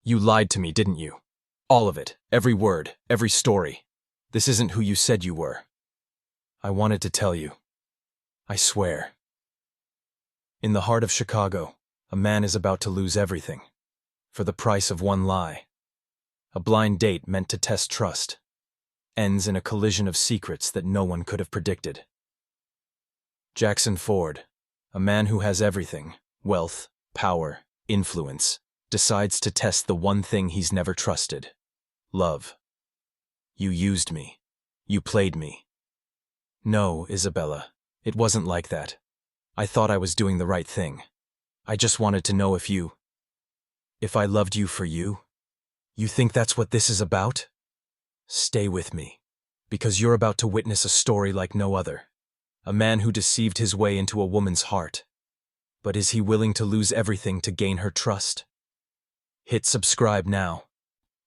You lied to me, didn't you? All of it, every word, every story. This isn't who you said you were. I wanted to tell you. I swear. In the heart of Chicago, a man is about to lose everything. For the price of one lie. A blind date meant to test trust. Ends in a collision of secrets that no one could have predicted. Jackson Ford, a man who has everything, wealth, power, influence, decides to test the one thing he's never trusted. Love. You used me. You played me. No, Isabella, it wasn't like that. I thought I was doing the right thing. I just wanted to know if I loved you for you. You think that's what this is about? Stay with me, because you're about to witness a story like no other. A man who deceived his way into a woman's heart. But is he willing to lose everything to gain her trust? Hit subscribe now,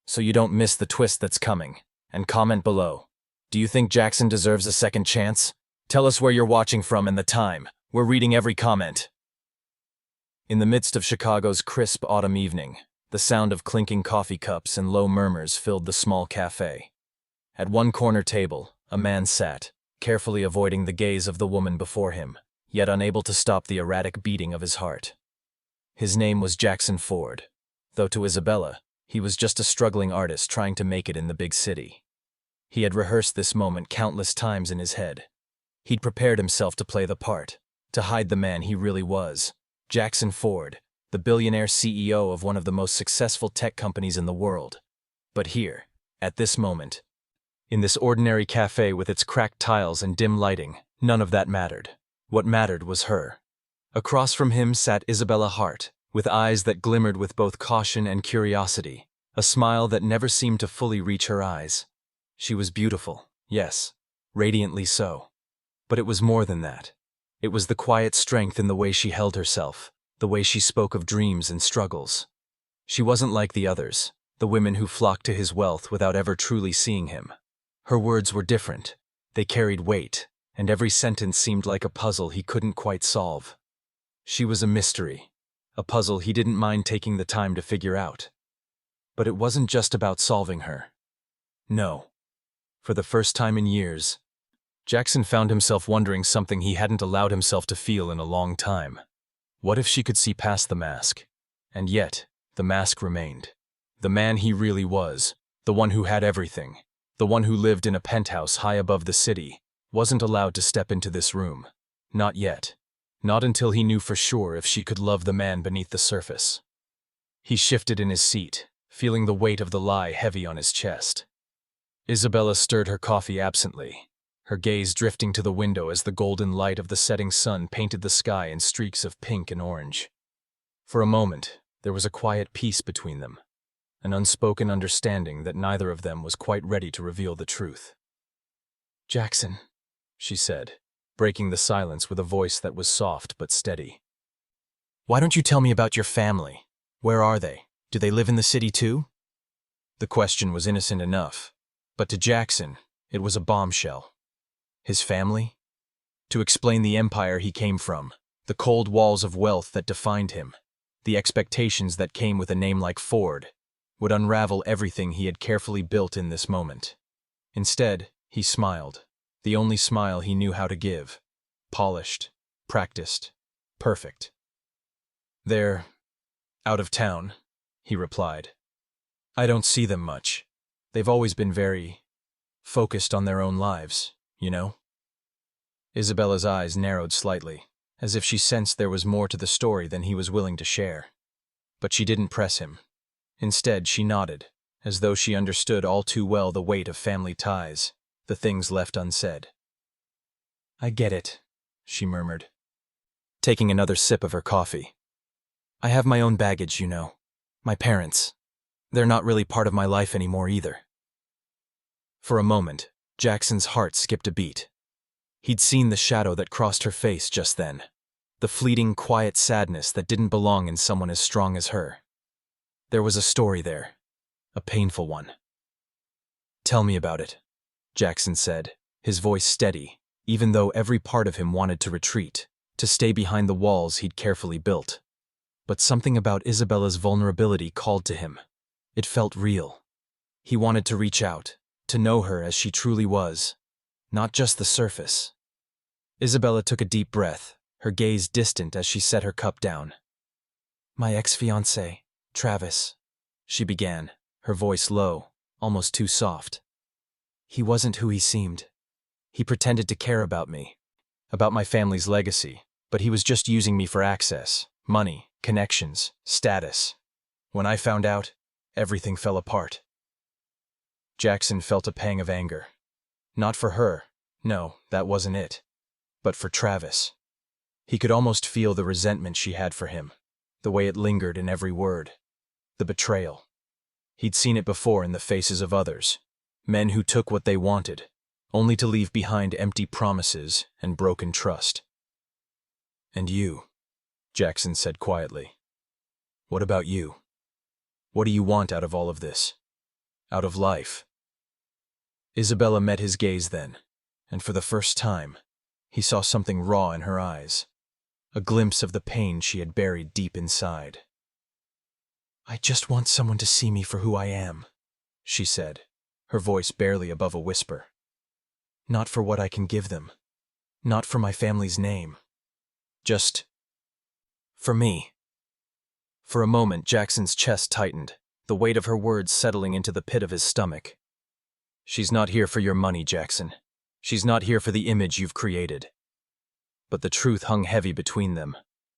so you don't miss the twist that's coming, and comment below. Do you think Jackson deserves a second chance? Tell us where you're watching from and the time. We're reading every comment. In the midst of Chicago's crisp autumn evening, the sound of clinking coffee cups and low murmurs filled the small cafe. At one corner table, a man sat, carefully avoiding the gaze of the woman before him, yet unable to stop the erratic beating of his heart. His name was Jackson Ford, though to Isabella, he was just a struggling artist trying to make it in the big city. He had rehearsed this moment countless times in his head. He'd prepared himself to play the part, to hide the man he really was. Jackson Ford, the billionaire CEO of one of the most successful tech companies in the world. But here, at this moment, in this ordinary cafe with its cracked tiles and dim lighting, none of that mattered. What mattered was her. Across from him sat Isabella Hart, with eyes that glimmered with both caution and curiosity, a smile that never seemed to fully reach her eyes. She was beautiful, yes, radiantly so. But it was more than that. It was the quiet strength in the way she held herself, the way she spoke of dreams and struggles. She wasn't like the others, the women who flocked to his wealth without ever truly seeing him. Her words were different. They carried weight, and every sentence seemed like a puzzle he couldn't quite solve. She was a mystery, a puzzle he didn't mind taking the time to figure out. But it wasn't just about solving her. No. For the first time in years, Jackson found himself wondering something he hadn't allowed himself to feel in a long time. What if she could see past the mask? And yet, the mask remained. The man he really was, the one who had everything, the one who lived in a penthouse high above the city, wasn't allowed to step into this room. Not yet. Not until he knew for sure if she could love the man beneath the surface. He shifted in his seat, feeling the weight of the lie heavy on his chest. Isabella stirred her coffee absently, her gaze drifting to the window as the golden light of the setting sun painted the sky in streaks of pink and orange. For a moment, there was a quiet peace between them, an unspoken understanding that neither of them was quite ready to reveal the truth. "Jackson," she said, breaking the silence with a voice that was soft but steady. "Why don't you tell me about your family? Where are they? Do they live in the city too?" The question was innocent enough, but to Jackson, it was a bombshell. His family? To explain the empire he came from, the cold walls of wealth that defined him, the expectations that came with a name like Ford, would unravel everything he had carefully built in this moment. Instead, he smiled, the only smile he knew how to give. Polished, practiced, perfect. "They're out of town," he replied. "I don't see them much. They've always been very focused on their own lives, you know?" Isabella's eyes narrowed slightly, as if she sensed there was more to the story than he was willing to share. But she didn't press him. Instead, she nodded, as though she understood all too well the weight of family ties, the things left unsaid. "I get it," she murmured, taking another sip of her coffee. "I have my own baggage, you know. My parents. They're not really part of my life anymore either." For a moment, Jackson's heart skipped a beat. He'd seen the shadow that crossed her face just then, the fleeting, quiet sadness that didn't belong in someone as strong as her. There was a story there, a painful one. "Tell me about it," Jackson said, his voice steady, even though every part of him wanted to retreat, to stay behind the walls he'd carefully built. But something about Isabella's vulnerability called to him. It felt real. He wanted to reach out, to know her as she truly was, not just the surface. Isabella took a deep breath, her gaze distant as she set her cup down. "My ex-fiancé, Travis," she began, her voice low, almost too soft. "He wasn't who he seemed. He pretended to care about me, about my family's legacy, but he was just using me for access, money, connections, status. When I found out, everything fell apart." Jackson felt a pang of anger. Not for her, no, that wasn't it, but for Travis. He could almost feel the resentment she had for him, the way it lingered in every word. The betrayal. He'd seen it before in the faces of others, men who took what they wanted, only to leave behind empty promises and broken trust. "And you," Jackson said quietly. "What about you? What do you want out of all of this? Out of life?" Isabella met his gaze then, and for the first time, he saw something raw in her eyes, a glimpse of the pain she had buried deep inside. "I just want someone to see me for who I am," she said, her voice barely above a whisper. "Not for what I can give them, not for my family's name. Just for me." For a moment, Jackson's chest tightened, the weight of her words settling into the pit of his stomach. "She's not here for your money, Jackson. She's not here for the image you've created." But the truth hung heavy between them,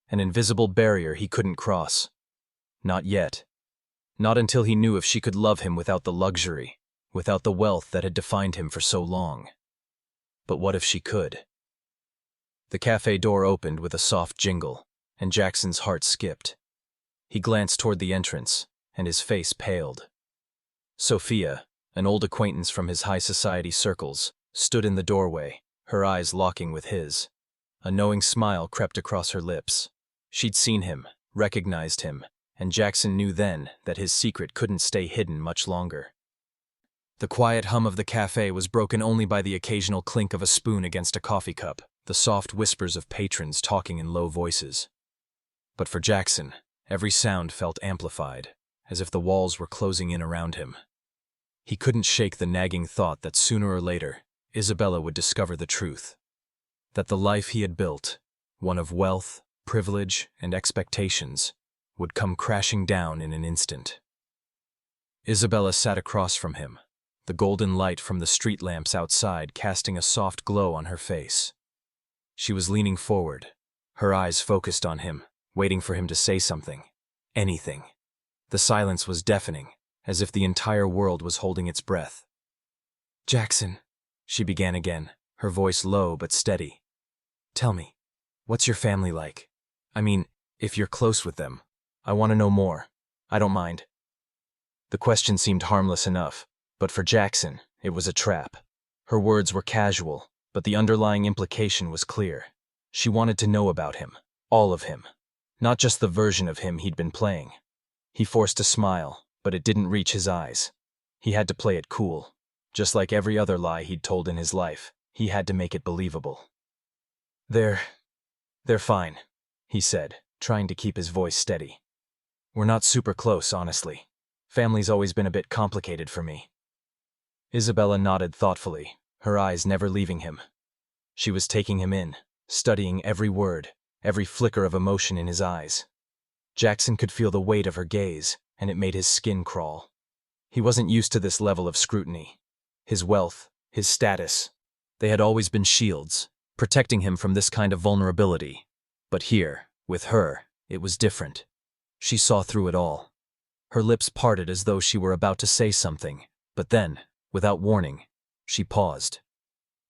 an invisible barrier he couldn't cross. Not yet. Not until he knew if she could love him without the luxury, without the wealth that had defined him for so long. But what if she could? The cafe door opened with a soft jingle, and Jackson's heart skipped. He glanced toward the entrance, and his face paled. Sophia, an old acquaintance from his high society circles, stood in the doorway, her eyes locking with his. A knowing smile crept across her lips. She'd seen him, recognized him, and Jackson knew then that his secret couldn't stay hidden much longer. The quiet hum of the cafe was broken only by the occasional clink of a spoon against a coffee cup, the soft whispers of patrons talking in low voices. But for Jackson, every sound felt amplified, as if the walls were closing in around him. He couldn't shake the nagging thought that sooner or later, Isabella would discover the truth. That the life he had built, one of wealth, privilege, and expectations, would come crashing down in an instant. Isabella sat across from him, the golden light from the street lamps outside casting a soft glow on her face. She was leaning forward, her eyes focused on him, waiting for him to say something. Anything. The silence was deafening, as if the entire world was holding its breath. "Jackson," she began again, her voice low but steady. "Tell me, what's your family like? I mean, if you're close with them. I want to know more. I don't mind." The question seemed harmless enough, but for Jackson, it was a trap. Her words were casual, but the underlying implication was clear. She wanted to know about him, all of him, not just the version of him he'd been playing. He forced a smile, but it didn't reach his eyes. He had to play it cool. Just like every other lie he'd told in his life, he had to make it believable. They're fine," he said, trying to keep his voice steady. "We're not super close, honestly. Family's always been a bit complicated for me." Isabella nodded thoughtfully, her eyes never leaving him. She was taking him in, studying every word, every flicker of emotion in his eyes. Jackson could feel the weight of her gaze, and it made his skin crawl. He wasn't used to this level of scrutiny. His wealth, his status, they had always been shields, protecting him from this kind of vulnerability. But here, with her, it was different. She saw through it all. Her lips parted as though she were about to say something, but then, without warning, she paused.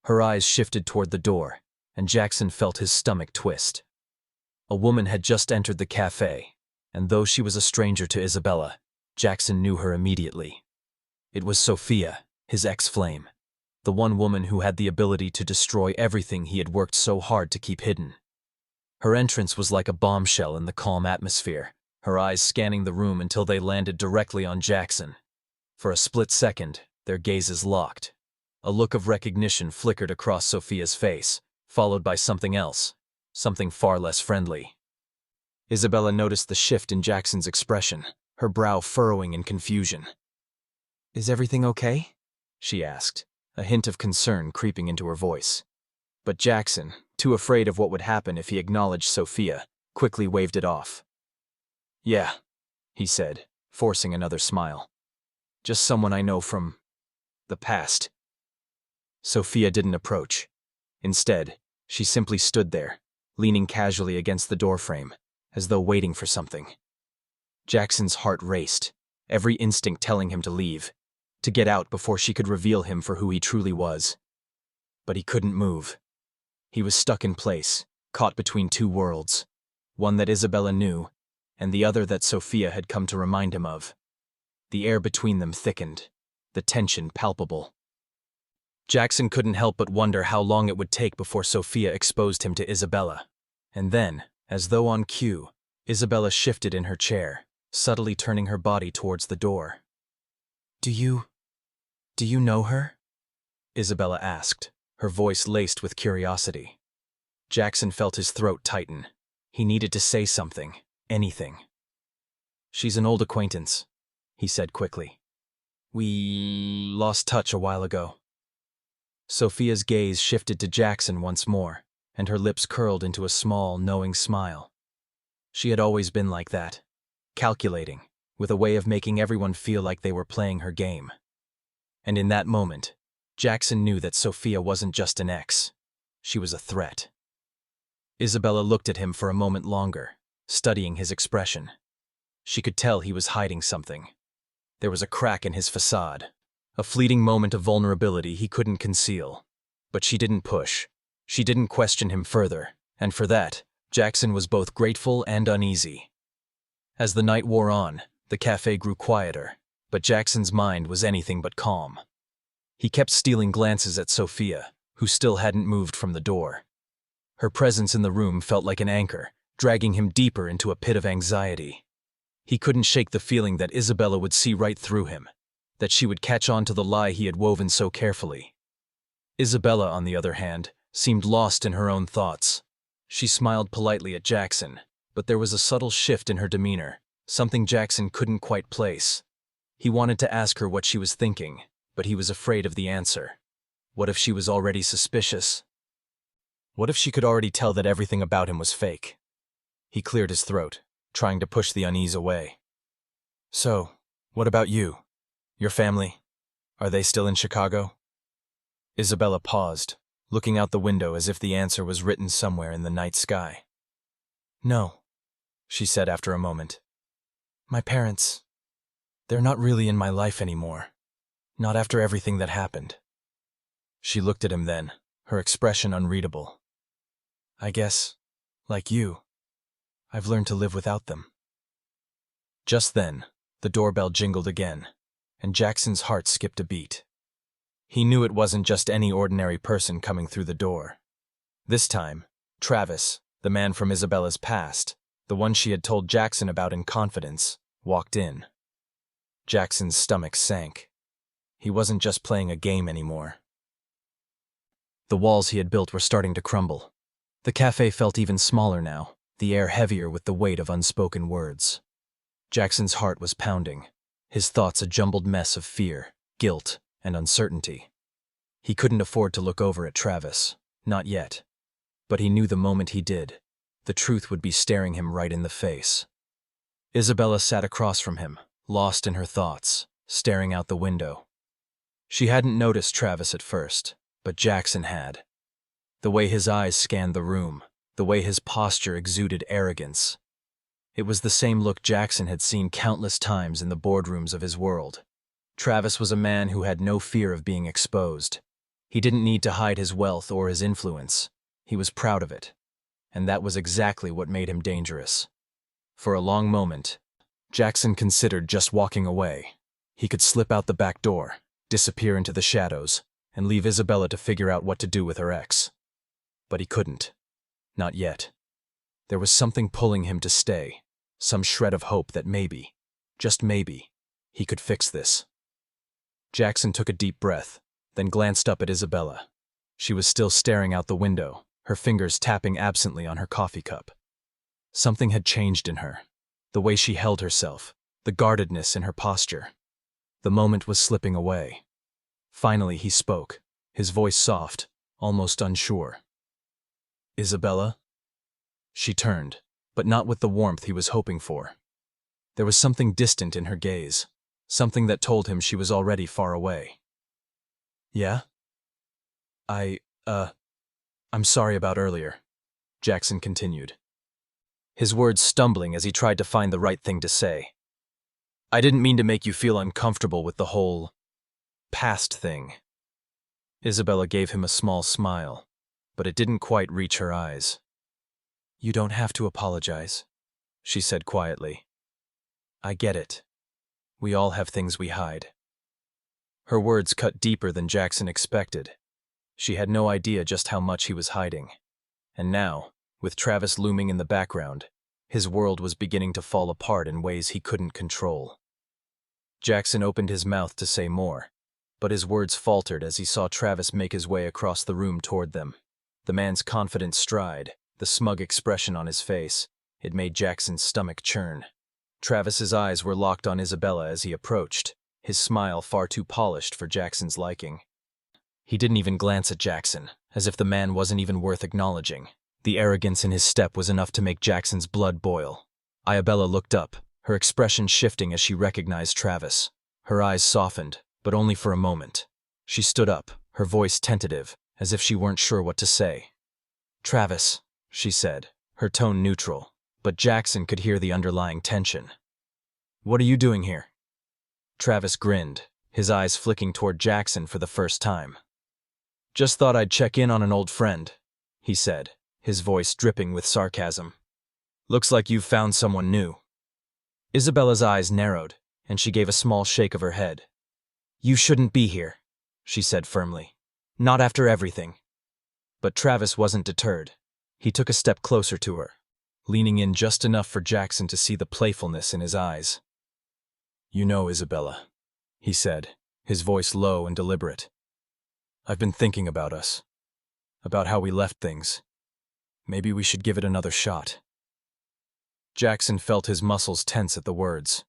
Her eyes shifted toward the door, and Jackson felt his stomach twist. A woman had just entered the cafe, and though she was a stranger to Isabella, Jackson knew her immediately. It was Sophia, his ex-flame, the one woman who had the ability to destroy everything he had worked so hard to keep hidden. Her entrance was like a bombshell in the calm atmosphere, her eyes scanning the room until they landed directly on Jackson. For a split second, their gazes locked. A look of recognition flickered across Sophia's face, followed by something else, something far less friendly. Isabella noticed the shift in Jackson's expression, her brow furrowing in confusion. "Is everything okay?" she asked, a hint of concern creeping into her voice. But Jackson, too afraid of what would happen if he acknowledged Sophia, quickly waved it off. "Yeah," he said, forcing another smile. "Just someone I know from the past." Sophia didn't approach. Instead, she simply stood there, leaning casually against the doorframe, as though waiting for something. Jackson's heart raced, every instinct telling him to leave, to get out before she could reveal him for who he truly was. But he couldn't move. He was stuck in place, caught between two worlds, one that Isabella knew, and the other that Sophia had come to remind him of. The air between them thickened, the tension palpable. Jackson couldn't help but wonder how long it would take before Sophia exposed him to Isabella. And then, as though on cue, Isabella shifted in her chair, subtly turning her body towards the door. Do you know her?" Isabella asked, her voice laced with curiosity. Jackson felt his throat tighten. He needed to say something, anything. "She's an old acquaintance," he said quickly. "We lost touch a while ago." Sophia's gaze shifted to Jackson once more, and her lips curled into a small, knowing smile. She had always been like that, calculating, with a way of making everyone feel like they were playing her game. And in that moment, Jackson knew that Sophia wasn't just an ex. She was a threat. Isabella looked at him for a moment longer, studying his expression. She could tell he was hiding something. There was a crack in his facade, a fleeting moment of vulnerability he couldn't conceal. But she didn't push. She didn't question him further, and for that, Jackson was both grateful and uneasy. As the night wore on, the cafe grew quieter, but Jackson's mind was anything but calm. He kept stealing glances at Sophia, who still hadn't moved from the door. Her presence in the room felt like an anchor, dragging him deeper into a pit of anxiety. He couldn't shake the feeling that Isabella would see right through him, that she would catch on to the lie he had woven so carefully. Isabella, on the other hand, seemed lost in her own thoughts. She smiled politely at Jackson, but there was a subtle shift in her demeanor, something Jackson couldn't quite place. He wanted to ask her what she was thinking, but he was afraid of the answer. What if she was already suspicious? What if she could already tell that everything about him was fake? He cleared his throat, trying to push the unease away. "So, what about you? Your family? Are they still in Chicago?" Isabella paused, looking out the window as if the answer was written somewhere in the night sky. "No," she said after a moment. "My parents, they're not really in my life anymore. Not after everything that happened." She looked at him then, her expression unreadable. "I guess, like you, I've learned to live without them." Just then, the doorbell jingled again, and Jackson's heart skipped a beat. He knew it wasn't just any ordinary person coming through the door. This time, Travis, the man from Isabella's past, the one she had told Jackson about in confidence, walked in. Jackson's stomach sank. He wasn't just playing a game anymore. The walls he had built were starting to crumble. The cafe felt even smaller now, the air heavier with the weight of unspoken words. Jackson's heart was pounding, his thoughts a jumbled mess of fear, guilt, and uncertainty. He couldn't afford to look over at Travis, not yet. But he knew the moment he did, the truth would be staring him right in the face. Isabella sat across from him, lost in her thoughts, staring out the window. She hadn't noticed Travis at first, but Jackson had. The way his eyes scanned the room, the way his posture exuded arrogance. It was the same look Jackson had seen countless times in the boardrooms of his world. Travis was a man who had no fear of being exposed. He didn't need to hide his wealth or his influence. He was proud of it. And that was exactly what made him dangerous. For a long moment, Jackson considered just walking away. He could slip out the back door, disappear into the shadows, and leave Isabella to figure out what to do with her ex. But he couldn't. Not yet. There was something pulling him to stay, some shred of hope that maybe, just maybe, he could fix this. Jackson took a deep breath, then glanced up at Isabella. She was still staring out the window, her fingers tapping absently on her coffee cup. Something had changed in her, the way she held herself, the guardedness in her posture. The moment was slipping away. Finally he spoke, his voice soft, almost unsure. "Isabella?" She turned, but not with the warmth he was hoping for. There was something distant in her gaze, something that told him she was already far away. "Yeah? I'm sorry about earlier," Jackson continued, his words stumbling as he tried to find the right thing to say. "I didn't mean to make you feel uncomfortable with the whole past thing." Isabella gave him a small smile, but it didn't quite reach her eyes. "You don't have to apologize," she said quietly. "I get it. We all have things we hide." Her words cut deeper than Jackson expected. She had no idea just how much he was hiding. And now, with Travis looming in the background, his world was beginning to fall apart in ways he couldn't control. Jackson opened his mouth to say more, but his words faltered as he saw Travis make his way across the room toward them. The man's confident stride, the smug expression on his face, it made Jackson's stomach churn. Travis's eyes were locked on Isabella as he approached, his smile far too polished for Jackson's liking. He didn't even glance at Jackson, as if the man wasn't even worth acknowledging. The arrogance in his step was enough to make Jackson's blood boil. Isabella looked up, her expression shifting as she recognized Travis. Her eyes softened, but only for a moment. She stood up, her voice tentative, as if she weren't sure what to say. "Travis," she said, her tone neutral, but Jackson could hear the underlying tension. "What are you doing here?" Travis grinned, his eyes flicking toward Jackson for the first time. "Just thought I'd check in on an old friend," he said, his voice dripping with sarcasm. "Looks like you've found someone new." Isabella's eyes narrowed, and she gave a small shake of her head. "You shouldn't be here," she said firmly. "Not after everything." But Travis wasn't deterred. He took a step closer to her, leaning in just enough for Jackson to see the playfulness in his eyes. "You know, Isabella," he said, his voice low and deliberate. "I've been thinking about us, about how we left things. Maybe we should give it another shot." Jackson felt his muscles tense at the words.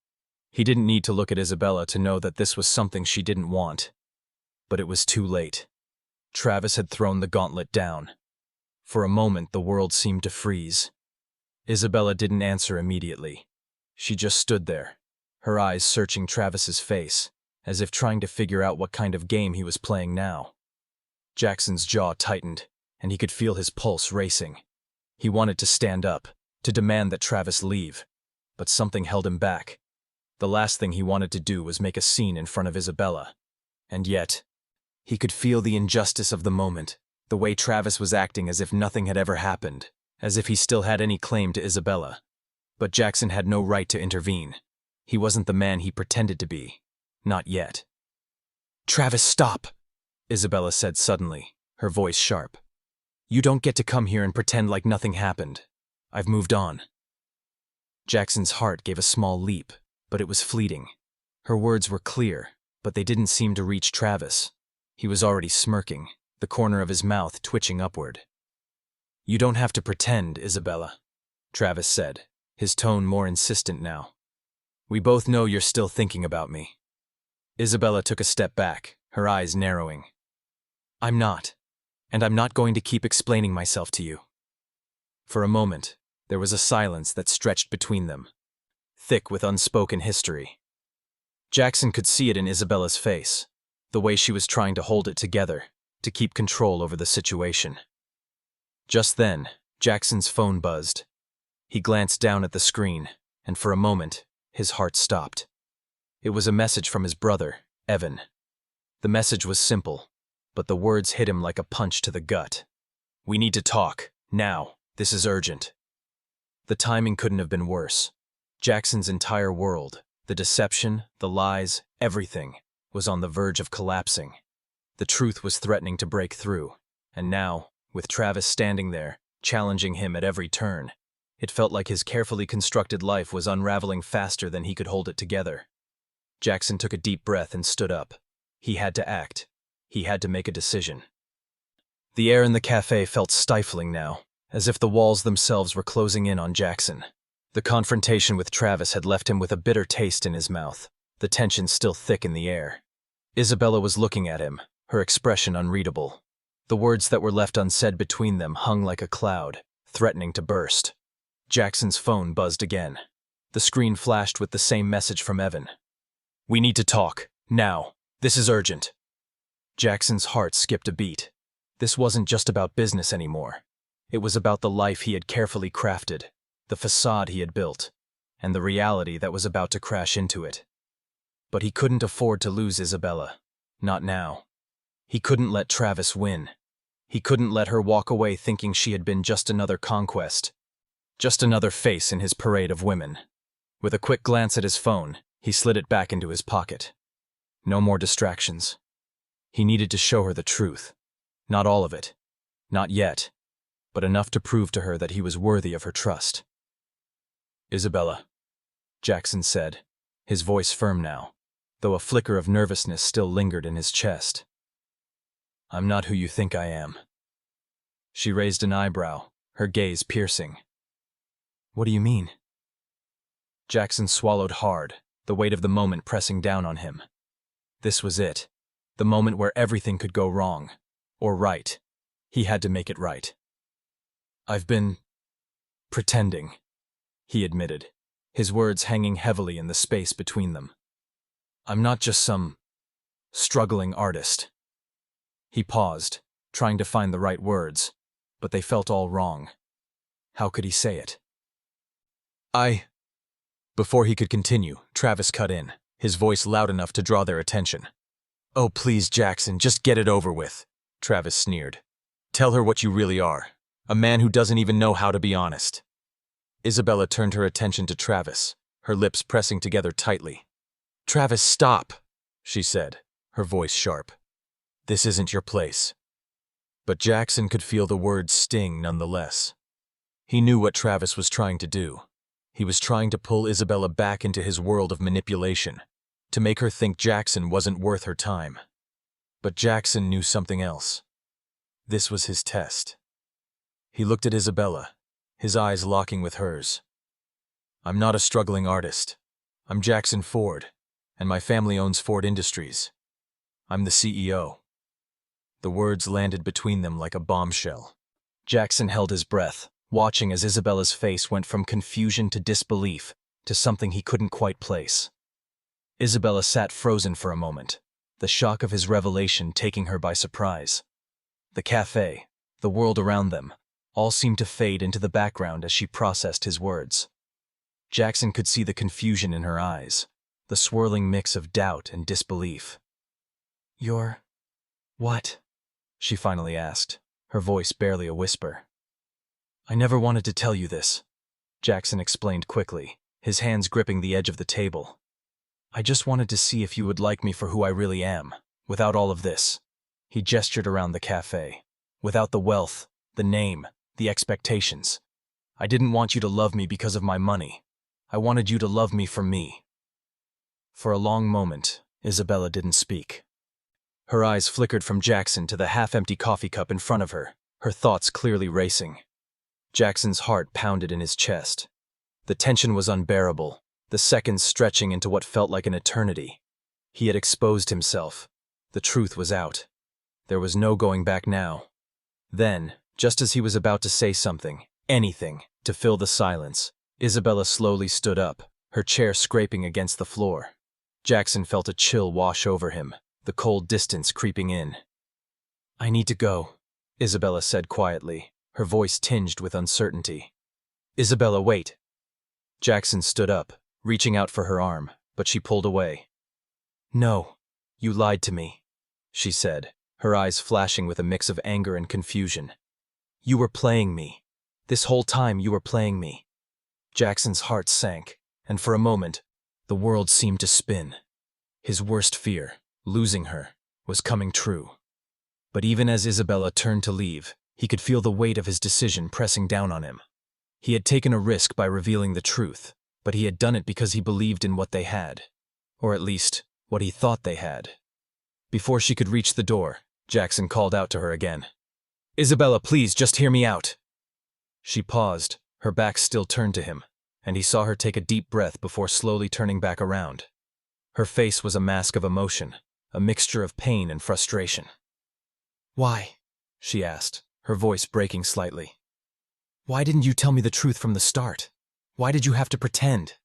He didn't need to look at Isabella to know that this was something she didn't want. But it was too late. Travis had thrown the gauntlet down. For a moment, the world seemed to freeze. Isabella didn't answer immediately. She just stood there, her eyes searching Travis's face, as if trying to figure out what kind of game he was playing now. Jackson's jaw tightened, and he could feel his pulse racing. He wanted to stand up, to demand that Travis leave, but something held him back. The last thing he wanted to do was make a scene in front of Isabella. And yet, he could feel the injustice of the moment, the way Travis was acting as if nothing had ever happened, as if he still had any claim to Isabella. But Jackson had no right to intervene. He wasn't the man he pretended to be. Not yet. "Travis, stop!" Isabella said suddenly, her voice sharp. "You don't get to come here and pretend like nothing happened. I've moved on." Jackson's heart gave a small leap, but it was fleeting. Her words were clear, but they didn't seem to reach Travis. He was already smirking, the corner of his mouth twitching upward. "You don't have to pretend, Isabella," Travis said, his tone more insistent now. "We both know you're still thinking about me." Isabella took a step back, her eyes narrowing. "I'm not, and I'm not going to keep explaining myself to you." For a moment, there was a silence that stretched between them, thick with unspoken history. Jackson could see it in Isabella's face, the way she was trying to hold it together, to keep control over the situation. Just then, Jackson's phone buzzed. He glanced down at the screen, and for a moment, his heart stopped. It was a message from his brother, Evan. The message was simple, but the words hit him like a punch to the gut. "We need to talk, now. This is urgent." The timing couldn't have been worse. Jackson's entire world, the deception, the lies, everything, was on the verge of collapsing. The truth was threatening to break through, and now, with Travis standing there, challenging him at every turn, it felt like his carefully constructed life was unraveling faster than he could hold it together. Jackson took a deep breath and stood up. He had to act. He had to make a decision. The air in the cafe felt stifling now, as if the walls themselves were closing in on Jackson. The confrontation with Travis had left him with a bitter taste in his mouth, the tension still thick in the air. Isabella was looking at him, her expression unreadable. The words that were left unsaid between them hung like a cloud, threatening to burst. Jackson's phone buzzed again. The screen flashed with the same message from Evan. "We need to talk, now. This is urgent." Jackson's heart skipped a beat. This wasn't just about business anymore. It was about the life he had carefully crafted, the facade he had built, and the reality that was about to crash into it. But he couldn't afford to lose Isabella. Not now. He couldn't let Travis win. He couldn't let her walk away thinking she had been just another conquest, just another face in his parade of women. With a quick glance at his phone, he slid it back into his pocket. No more distractions. He needed to show her the truth. Not all of it. Not yet. But enough to prove to her that he was worthy of her trust. "Isabella," Jackson said, his voice firm now, though a flicker of nervousness still lingered in his chest. "I'm not who you think I am." She raised an eyebrow, her gaze piercing. "What do you mean?" Jackson swallowed hard, the weight of the moment pressing down on him. This was it, the moment where everything could go wrong, or right. He had to make it right. "I've been pretending," he admitted, his words hanging heavily in the space between them. "I'm not just some struggling artist." He paused, trying to find the right words, but they felt all wrong. How could he say it? Before he could continue, Travis cut in, his voice loud enough to draw their attention. "Oh, please, Jackson, just get it over with," Travis sneered. "Tell her what you really are, a man who doesn't even know how to be honest." Isabella turned her attention to Travis, her lips pressing together tightly. "Travis, stop," she said, her voice sharp. "This isn't your place." But Jackson could feel the words sting nonetheless. He knew what Travis was trying to do. He was trying to pull Isabella back into his world of manipulation, to make her think Jackson wasn't worth her time. But Jackson knew something else. This was his test. He looked at Isabella, his eyes locking with hers. "I'm not a struggling artist. I'm Jackson Ford, and my family owns Ford Industries. I'm the CEO." The words landed between them like a bombshell. Jackson held his breath, watching as Isabella's face went from confusion to disbelief to something he couldn't quite place. Isabella sat frozen for a moment, the shock of his revelation taking her by surprise. The cafe, the world around them, all seemed to fade into the background as she processed his words. Jackson could see the confusion in her eyes, the swirling mix of doubt and disbelief. "You're what?" she finally asked, her voice barely a whisper. "I never wanted to tell you this," Jackson explained quickly, his hands gripping the edge of the table. "I just wanted to see if you would like me for who I really am, without all of this." He gestured around the cafe. "Without the wealth, the name, the expectations. I didn't want you to love me because of my money. I wanted you to love me for me." For a long moment, Isabella didn't speak. Her eyes flickered from Jackson to the half-empty coffee cup in front of her, her thoughts clearly racing. Jackson's heart pounded in his chest. The tension was unbearable, the seconds stretching into what felt like an eternity. He had exposed himself. The truth was out. There was no going back now. Then, just as he was about to say something, anything, to fill the silence, Isabella slowly stood up, her chair scraping against the floor. Jackson felt a chill wash over him, the cold distance creeping in. "I need to go," Isabella said quietly, her voice tinged with uncertainty. "Isabella, wait." Jackson stood up, reaching out for her arm, but she pulled away. "No, you lied to me," she said, her eyes flashing with a mix of anger and confusion. "You were playing me. This whole time you were playing me." Jackson's heart sank, and for a moment, the world seemed to spin. His worst fear, losing her, was coming true. But even as Isabella turned to leave, he could feel the weight of his decision pressing down on him. He had taken a risk by revealing the truth, but he had done it because he believed in what they had. Or at least, what he thought they had. Before she could reach the door, Jackson called out to her again. "Isabella, please, just hear me out." She paused, her back still turned to him, and he saw her take a deep breath before slowly turning back around. Her face was a mask of emotion, a mixture of pain and frustration. "Why?" she asked, her voice breaking slightly. "Why didn't you tell me the truth from the start? Why did you have to pretend?"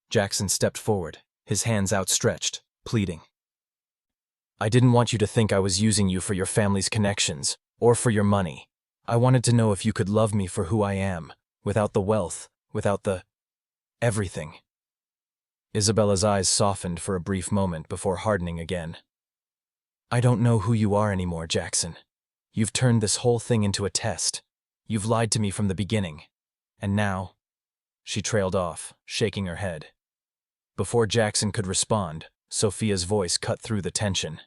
Jackson stepped forward, his hands outstretched, pleading. "I didn't want you to think I was using you for your family's connections, or for your money. I wanted to know if you could love me for who I am, without the wealth, without the everything." Isabella's eyes softened for a brief moment before hardening again. "I don't know who you are anymore, Jackson. You've turned this whole thing into a test. You've lied to me from the beginning. And now—" She trailed off, shaking her head. Before Jackson could respond, Sophia's voice cut through the tension.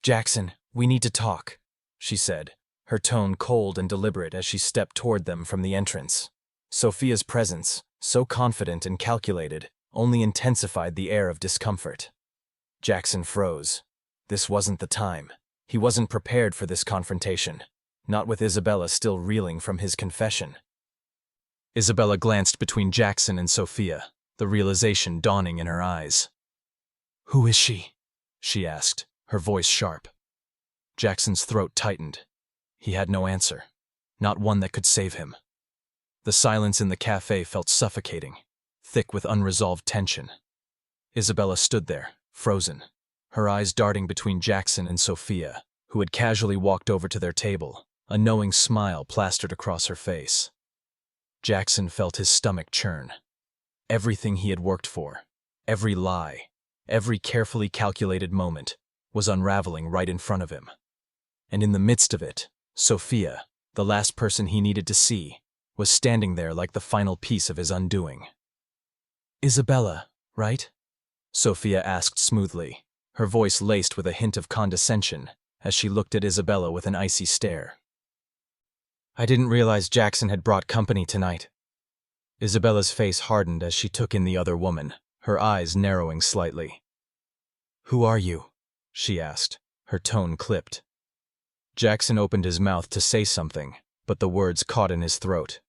"Jackson, we need to talk," she said, her tone cold and deliberate as she stepped toward them from the entrance. Sophia's presence, so confident and calculated, only intensified the air of discomfort. Jackson froze. This wasn't the time. He wasn't prepared for this confrontation, not with Isabella still reeling from his confession. Isabella glanced between Jackson and Sophia, the realization dawning in her eyes. "Who is she?" she asked, her voice sharp. Jackson's throat tightened. He had no answer, not one that could save him. The silence in the cafe felt suffocating, thick with unresolved tension. Isabella stood there, frozen, her eyes darting between Jackson and Sophia, who had casually walked over to their table, a knowing smile plastered across her face. Jackson felt his stomach churn. Everything he had worked for, every lie, every carefully calculated moment, was unraveling right in front of him. And in the midst of it, Sophia, the last person he needed to see, was standing there like the final piece of his undoing. "Isabella, right?" Sophia asked smoothly, her voice laced with a hint of condescension as she looked at Isabella with an icy stare. "I didn't realize Jackson had brought company tonight." Isabella's face hardened as she took in the other woman, her eyes narrowing slightly. "Who are you?" she asked, her tone clipped. Jackson opened his mouth to say something, but the words caught in his throat.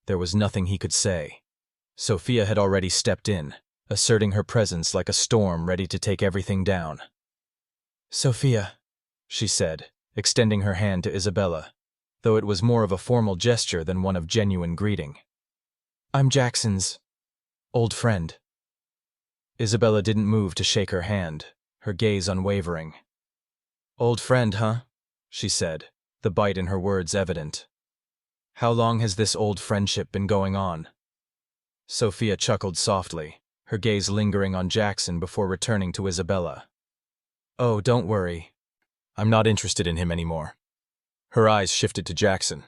There was nothing he could say. Sophia had already stepped in, asserting her presence like a storm ready to take everything down. "Sophia," she said, extending her hand to Isabella, though it was more of a formal gesture than one of genuine greeting. "I'm Jackson's old friend." Isabella didn't move to shake her hand, her gaze unwavering. "Old friend, huh?" she said, the bite in her words evident. "How long has this old friendship been going on?" Sophia chuckled softly, her gaze lingering on Jackson before returning to Isabella. "Oh, don't worry. I'm not interested in him anymore." Her eyes shifted to Jackson.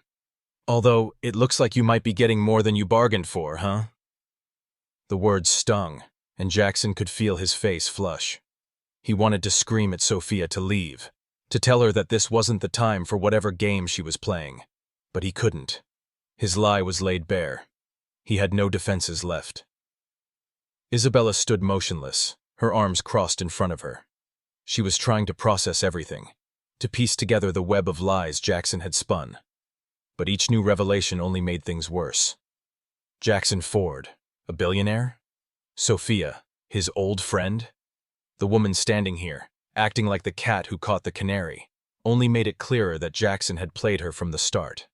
"Although, it looks like you might be getting more than you bargained for, huh?" The words stung, and Jackson could feel his face flush. He wanted to scream at Sophia to leave, to tell her that this wasn't the time for whatever game she was playing, but he couldn't. His lie was laid bare. He had no defenses left. Isabella stood motionless, her arms crossed in front of her. She was trying to process everything, to piece together the web of lies Jackson had spun. But each new revelation only made things worse. Jackson Ford, a billionaire? Sophia, his old friend? The woman standing here, acting like the cat who caught the canary, only made it clearer that Jackson had played her from the start.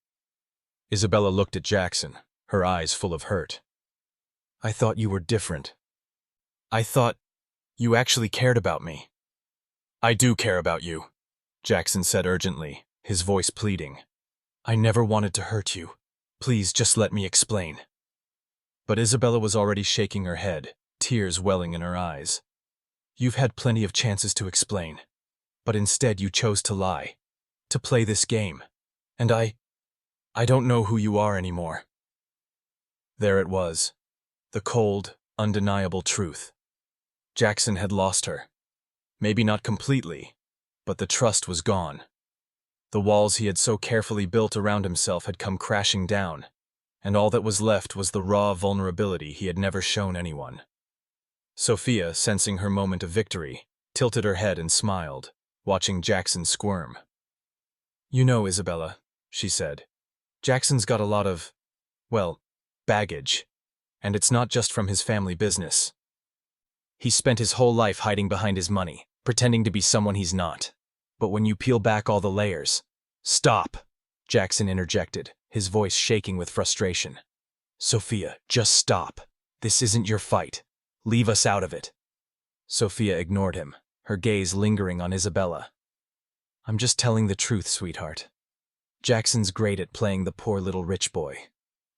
Isabella looked at Jackson, her eyes full of hurt. "I thought you were different. I thought you actually cared about me." "I do care about you," Jackson said urgently, his voice pleading. "I never wanted to hurt you. Please just let me explain." But Isabella was already shaking her head, tears welling in her eyes. "You've had plenty of chances to explain, but instead you chose to lie, to play this game, and I don't know who you are anymore." There it was, the cold, undeniable truth. Jackson had lost her. Maybe not completely, but the trust was gone. The walls he had so carefully built around himself had come crashing down, and all that was left was the raw vulnerability he had never shown anyone. Sophia, sensing her moment of victory, tilted her head and smiled, watching Jackson squirm. "You know, Isabella," she said, "Jackson's got a lot of, well, baggage. And it's not just from his family business. He spent his whole life hiding behind his money, pretending to be someone he's not. But when you peel back all the layers— Stop! Jackson interjected, his voice shaking with frustration. Sophia, just stop. This isn't your fight. Leave us out of it. Sophia ignored him, her gaze lingering on Isabella. I'm just telling the truth, sweetheart. Jackson's great at playing the poor little rich boy.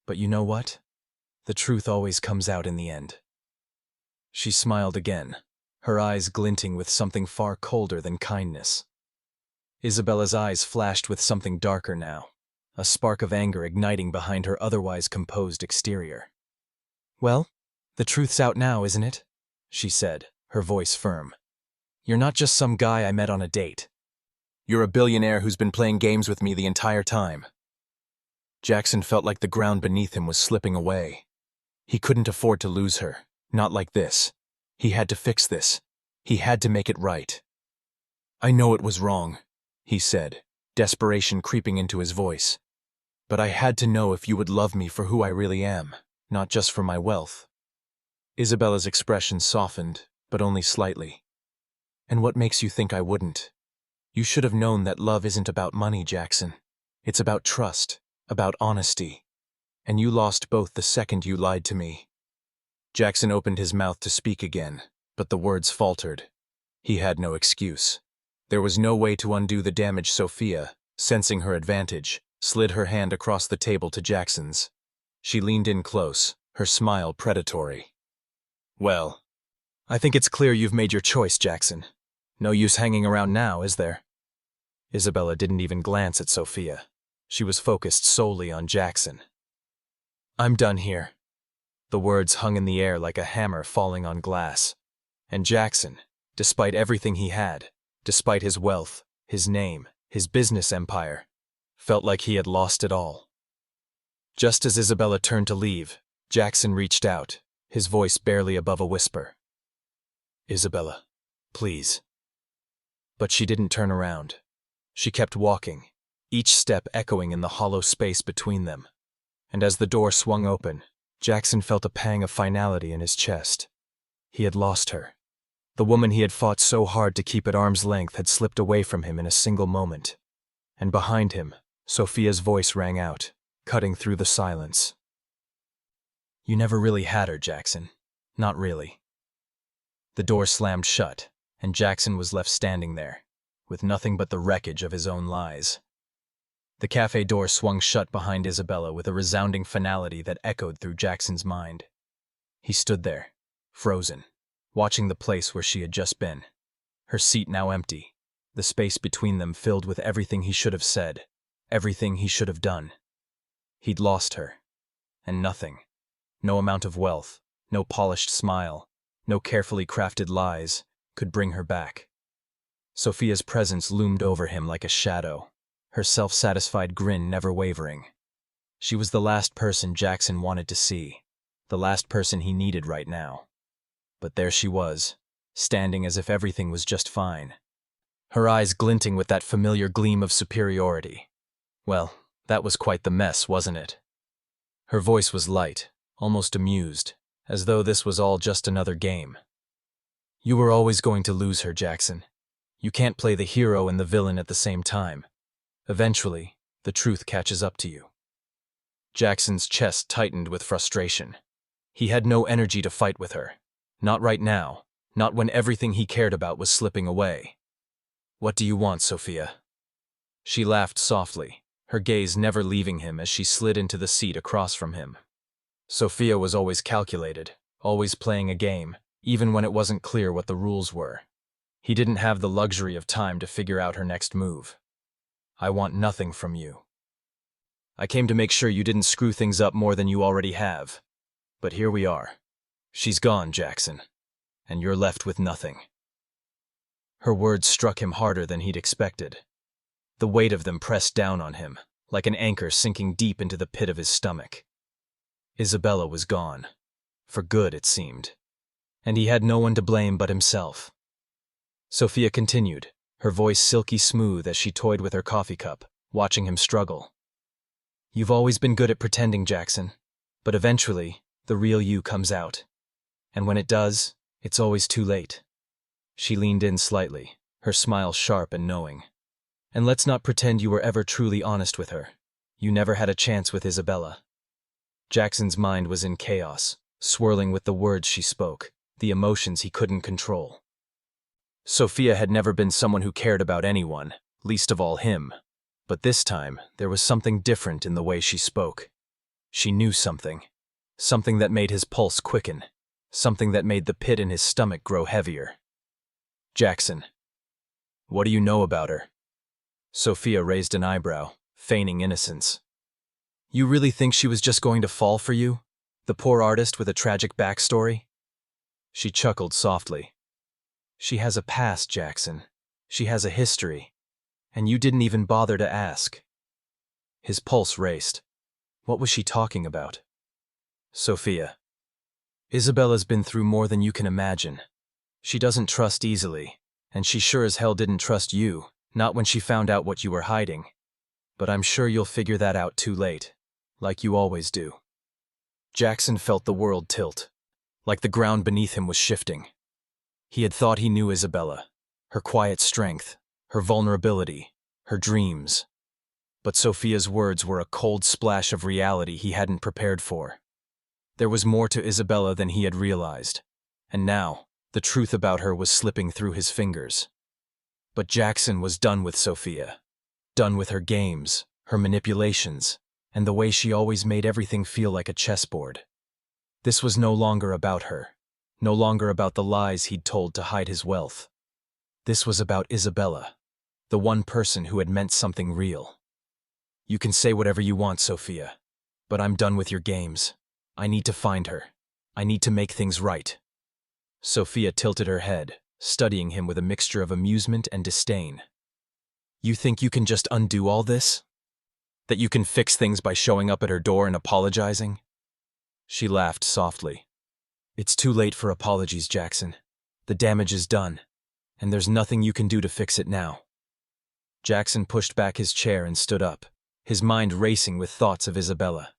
But you know what? The truth always comes out in the end. She smiled again, her eyes glinting with something far colder than kindness. Isabella's eyes flashed with something darker now, a spark of anger igniting behind her otherwise composed exterior. Well, the truth's out now, isn't it? She said, her voice firm. You're not just some guy I met on a date. You're a billionaire who's been playing games with me the entire time. Jackson felt like the ground beneath him was slipping away. He couldn't afford to lose her, not like this. He had to fix this. He had to make it right. I know it was wrong, he said, desperation creeping into his voice. But I had to know if you would love me for who I really am, not just for my wealth. Isabella's expression softened, but only slightly. And what makes you think I wouldn't? You should have known that love isn't about money, Jackson. It's about trust, about honesty. And you lost both the second you lied to me. Jackson opened his mouth to speak again, but the words faltered. He had no excuse. There was no way to undo the damage. Sophia, sensing her advantage, slid her hand across the table to Jackson's. She leaned in close, her smile predatory. Well, I think it's clear you've made your choice, Jackson. No use hanging around now, is there? Isabella didn't even glance at Sophia. She was focused solely on Jackson. I'm done here. The words hung in the air like a hammer falling on glass. And Jackson, despite everything he had, despite his wealth, his name, his business empire, felt like he had lost it all. Just as Isabella turned to leave, Jackson reached out, his voice barely above a whisper. Isabella, please. But she didn't turn around. She kept walking, each step echoing in the hollow space between them. And as the door swung open, Jackson felt a pang of finality in his chest. He had lost her. The woman he had fought so hard to keep at arm's length had slipped away from him in a single moment. And behind him, Sophia's voice rang out, cutting through the silence. You never really had her, Jackson. Not really. The door slammed shut, and Jackson was left standing there, with nothing but the wreckage of his own lies. The cafe door swung shut behind Isabella with a resounding finality that echoed through Jackson's mind. He stood there, frozen, watching the place where she had just been. Her seat now empty, the space between them filled with everything he should have said, everything he should have done. He'd lost her, and nothing, no amount of wealth, no polished smile, no carefully crafted lies, could bring her back. Sophia's presence loomed over him like a shadow, her self-satisfied grin never wavering. She was the last person Jackson wanted to see, the last person he needed right now. But there she was, standing as if everything was just fine, her eyes glinting with that familiar gleam of superiority. Well, that was quite the mess, wasn't it? Her voice was light, almost amused, as though this was all just another game. You were always going to lose her, Jackson. You can't play the hero and the villain at the same time. Eventually, the truth catches up to you. Jackson's chest tightened with frustration. He had no energy to fight with her. Not right now, not when everything he cared about was slipping away. What do you want, Sophia? She laughed softly, her gaze never leaving him as she slid into the seat across from him. Sophia was always calculated, always playing a game, even when it wasn't clear what the rules were. He didn't have the luxury of time to figure out her next move. I want nothing from you. I came to make sure you didn't screw things up more than you already have. But here we are. She's gone, Jackson, and you're left with nothing. Her words struck him harder than he'd expected. The weight of them pressed down on him, like an anchor sinking deep into the pit of his stomach. Isabella was gone. For good, it seemed. And he had no one to blame but himself. Sophia continued, her voice silky smooth as she toyed with her coffee cup, watching him struggle. You've always been good at pretending, Jackson. But eventually, the real you comes out. And when it does, it's always too late. She leaned in slightly, her smile sharp and knowing. And let's not pretend you were ever truly honest with her. You never had a chance with Isabella. Jackson's mind was in chaos, swirling with the words she spoke, the emotions he couldn't control. Sophia had never been someone who cared about anyone, least of all him. But this time, there was something different in the way she spoke. She knew something. Something that made his pulse quicken. Something that made the pit in his stomach grow heavier. Jackson. What do you know about her? Sophia raised an eyebrow, feigning innocence. You really think she was just going to fall for you? The poor artist with a tragic backstory? She chuckled softly. She has a past, Jackson. She has a history. And you didn't even bother to ask. His pulse raced. What was she talking about? Sophia. Isabella's been through more than you can imagine. She doesn't trust easily, and she sure as hell didn't trust you, not when she found out what you were hiding. But I'm sure you'll figure that out too late, like you always do. Jackson felt the world tilt, like the ground beneath him was shifting. He had thought he knew Isabella, her quiet strength, her vulnerability, her dreams. But Sophia's words were a cold splash of reality he hadn't prepared for. There was more to Isabella than he had realized, and now, the truth about her was slipping through his fingers. But Jackson was done with Sophia, done with her games, her manipulations, and the way she always made everything feel like a chessboard. This was no longer about her, no longer about the lies he'd told to hide his wealth. This was about Isabella, the one person who had meant something real. You can say whatever you want, Sophia, but I'm done with your games. I need to find her. I need to make things right. Sophia tilted her head, studying him with a mixture of amusement and disdain. You think you can just undo all this? That you can fix things by showing up at her door and apologizing? She laughed softly. It's too late for apologies, Jackson. The damage is done, and there's nothing you can do to fix it now. Jackson pushed back his chair and stood up, his mind racing with thoughts of Isabella.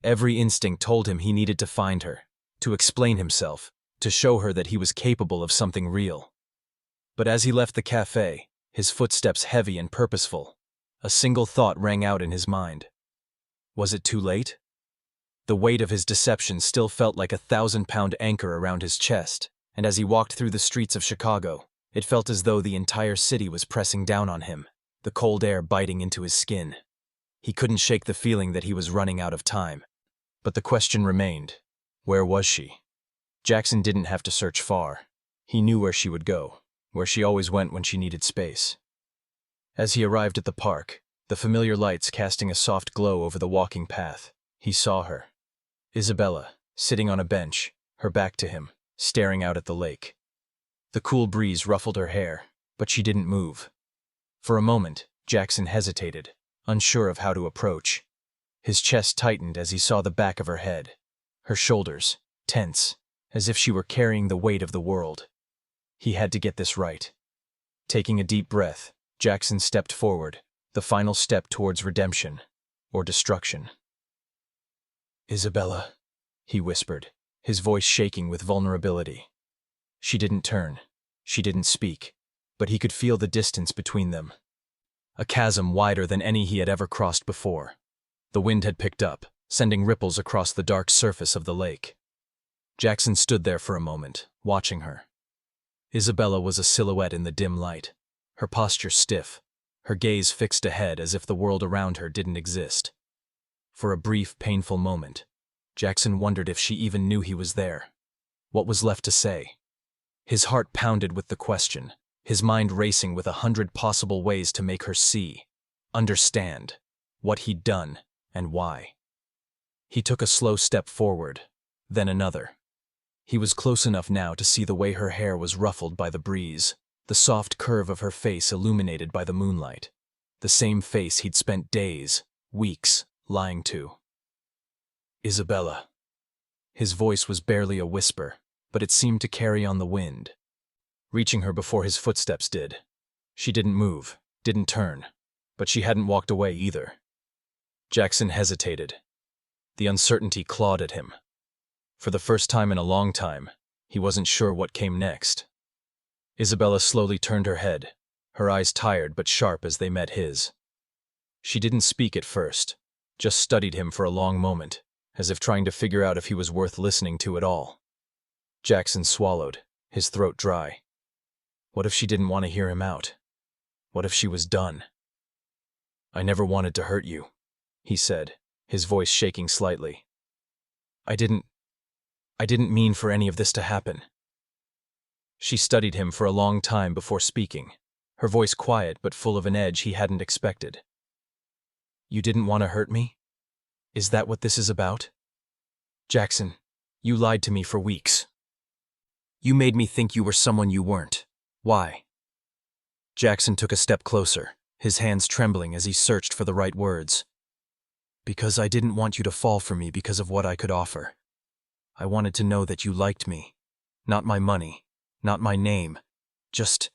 Every instinct told him he needed to find her, to explain himself, to show her that he was capable of something real. But as he left the cafe, his footsteps heavy and purposeful, a single thought rang out in his mind. Was it too late? The weight of his deception still felt like a 1,000-pound anchor around his chest, and as he walked through the streets of Chicago, it felt as though the entire city was pressing down on him, the cold air biting into his skin. He couldn't shake the feeling that he was running out of time. But the question remained, where was she? Jackson didn't have to search far. He knew where she would go, where she always went when she needed space. As he arrived at the park, the familiar lights casting a soft glow over the walking path, he saw her. Isabella, sitting on a bench, her back to him, staring out at the lake. The cool breeze ruffled her hair, but she didn't move. For a moment, Jackson hesitated, unsure of how to approach. His chest tightened as he saw the back of her head, her shoulders, tense, as if she were carrying the weight of the world. He had to get this right. Taking a deep breath, Jackson stepped forward, the final step towards redemption, or destruction. Isabella, he whispered, his voice shaking with vulnerability. She didn't turn, she didn't speak, but he could feel the distance between them. A chasm wider than any he had ever crossed before. The wind had picked up, sending ripples across the dark surface of the lake. Jackson stood there for a moment, watching her. Isabella was a silhouette in the dim light, her posture stiff, her gaze fixed ahead as if the world around her didn't exist. For a brief, painful moment, Jackson wondered if she even knew he was there. What was left to say? His heart pounded with the question, his mind racing with 100 possible ways to make her see, understand, what he'd done and why. He took a slow step forward, then another. He was close enough now to see the way her hair was ruffled by the breeze, the soft curve of her face illuminated by the moonlight, the same face he'd spent days, weeks, lying to. Isabella. His voice was barely a whisper, but it seemed to carry on the wind, reaching her before his footsteps did. She didn't move, didn't turn, but she hadn't walked away either. Jackson hesitated. The uncertainty clawed at him. For the first time in a long time, he wasn't sure what came next. Isabella slowly turned her head, her eyes tired but sharp as they met his. She didn't speak at first, just studied him for a long moment, as if trying to figure out if he was worth listening to at all. Jackson swallowed, his throat dry. What if she didn't want to hear him out? What if she was done? "I never wanted to hurt you," he said, his voice shaking slightly. I didn't mean for any of this to happen." She studied him for a long time before speaking, her voice quiet but full of an edge he hadn't expected. "You didn't want to hurt me? Is that what this is about? Jackson, you lied to me for weeks. You made me think you were someone you weren't. Why?" Jackson took a step closer, his hands trembling as he searched for the right words. "Because I didn't want you to fall for me because of what I could offer. I wanted to know that you liked me. Not my money, not my name, just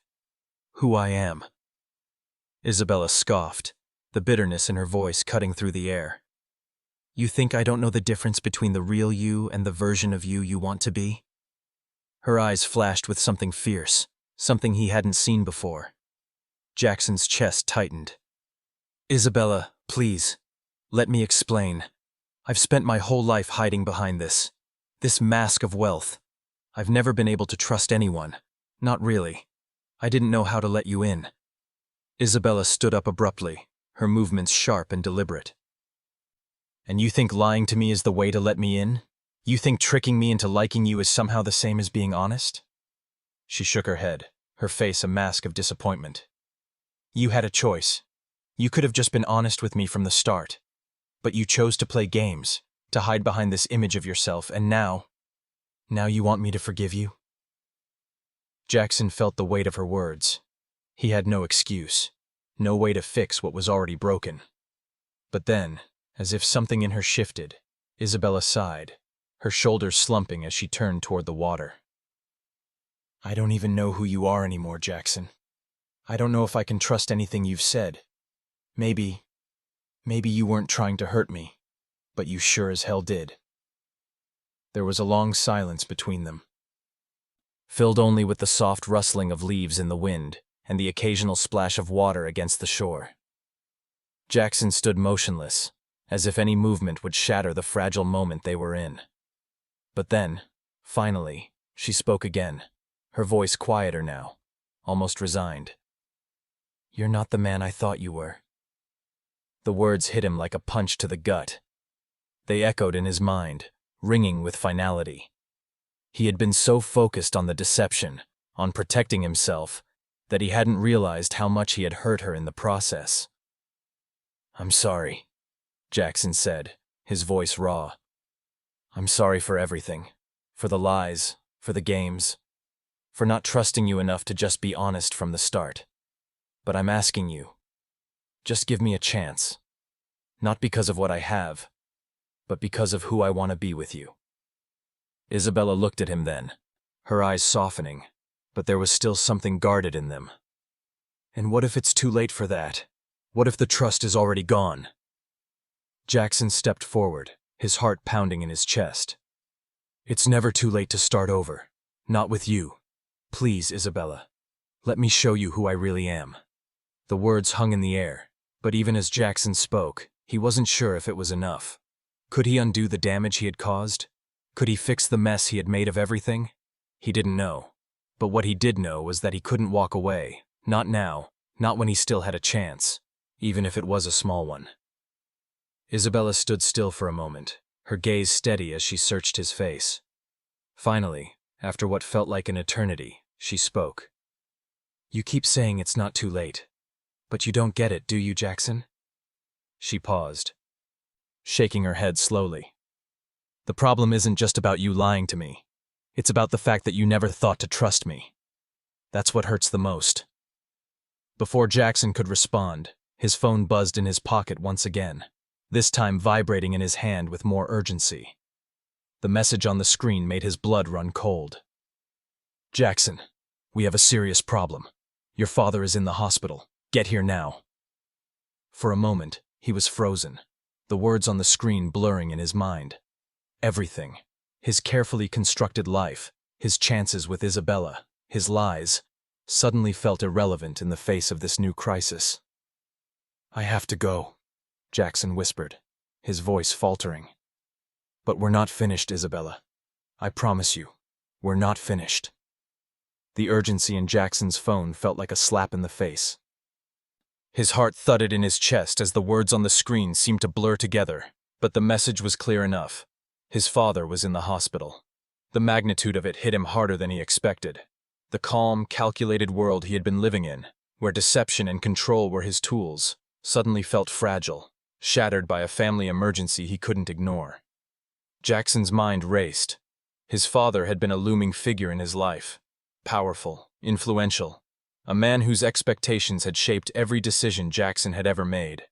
who I am." Isabella scoffed, the bitterness in her voice cutting through the air. "You think I don't know the difference between the real you and the version of you you want to be?" Her eyes flashed with something fierce, something he hadn't seen before. Jackson's chest tightened. "Isabella, please, let me explain. I've spent my whole life hiding behind this mask of wealth. I've never been able to trust anyone. Not really. I didn't know how to let you in." Isabella stood up abruptly, her movements sharp and deliberate. "And you think lying to me is the way to let me in? You think tricking me into liking you is somehow the same as being honest?" She shook her head, her face a mask of disappointment. "You had a choice. You could have just been honest with me from the start. But you chose to play games, to hide behind this image of yourself, and now you want me to forgive you?" Jackson felt the weight of her words. He had no excuse, no way to fix what was already broken. But then, as if something in her shifted, Isabella sighed, her shoulders slumping as she turned toward the water. "I don't even know who you are anymore, Jackson. I don't know if I can trust anything you've said. Maybe you weren't trying to hurt me, but you sure as hell did." There was a long silence between them, filled only with the soft rustling of leaves in the wind and the occasional splash of water against the shore. Jackson stood motionless, as if any movement would shatter the fragile moment they were in. But then, finally, she spoke again, her voice quieter now, almost resigned. "You're not the man I thought you were." The words hit him like a punch to the gut. They echoed in his mind, ringing with finality. He had been so focused on the deception, on protecting himself, that he hadn't realized how much he had hurt her in the process. "I'm sorry," Jackson said, his voice raw. "I'm sorry for everything, for the lies, for the games, for not trusting you enough to just be honest from the start. But I'm asking you, just give me a chance. Not because of what I have, but because of who I want to be with you." Isabella looked at him then, her eyes softening, but there was still something guarded in them. "And what if it's too late for that? What if the trust is already gone?" Jackson stepped forward, his heart pounding in his chest. "It's never too late to start over. Not with you. Please, Isabella, let me show you who I really am." The words hung in the air, but even as Jackson spoke, he wasn't sure if it was enough. Could he undo the damage he had caused? Could he fix the mess he had made of everything? He didn't know. But what he did know was that he couldn't walk away. Not now, not when he still had a chance, even if it was a small one. Isabella stood still for a moment, her gaze steady as she searched his face. Finally, after what felt like an eternity, she spoke. "You keep saying it's not too late. But you don't get it, do you, Jackson?" She paused, shaking her head slowly. "The problem isn't just about you lying to me. It's about the fact that you never thought to trust me. That's what hurts the most." Before Jackson could respond, his phone buzzed in his pocket once again, this time vibrating in his hand with more urgency. The message on the screen made his blood run cold. "Jackson, we have a serious problem. Your father is in the hospital. Get here now." For a moment, he was frozen, the words on the screen blurring in his mind. Everything, His carefully constructed life, his chances with Isabella, his lies, suddenly felt irrelevant in the face of this new crisis. "I have to go," Jackson whispered, his voice faltering. "But we're not finished, Isabella. I promise you, we're not finished." The urgency in Jackson's phone felt like a slap in the face. His heart thudded in his chest as the words on the screen seemed to blur together, but the message was clear enough. His father was in the hospital. The magnitude of it hit him harder than he expected. The calm, calculated world he had been living in, where deception and control were his tools, suddenly felt fragile, shattered by a family emergency he couldn't ignore. Jackson's mind raced. His father had been a looming figure in his life, powerful, influential, a man whose expectations had shaped every decision Jackson had ever made.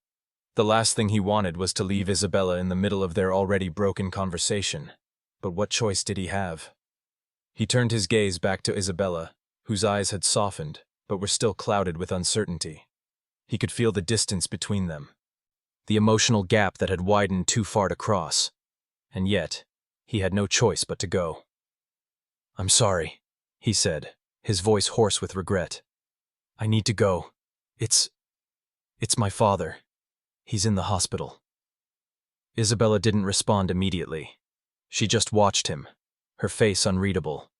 The last thing he wanted was to leave Isabella in the middle of their already broken conversation. But what choice did he have? He turned his gaze back to Isabella, whose eyes had softened, but were still clouded with uncertainty. He could feel the distance between them, the emotional gap that had widened too far to cross. And yet, he had no choice but to go. "I'm sorry," he said, his voice hoarse with regret. "I need to go. It's my father. He's in the hospital." Isabella didn't respond immediately. She just watched him, her face unreadable.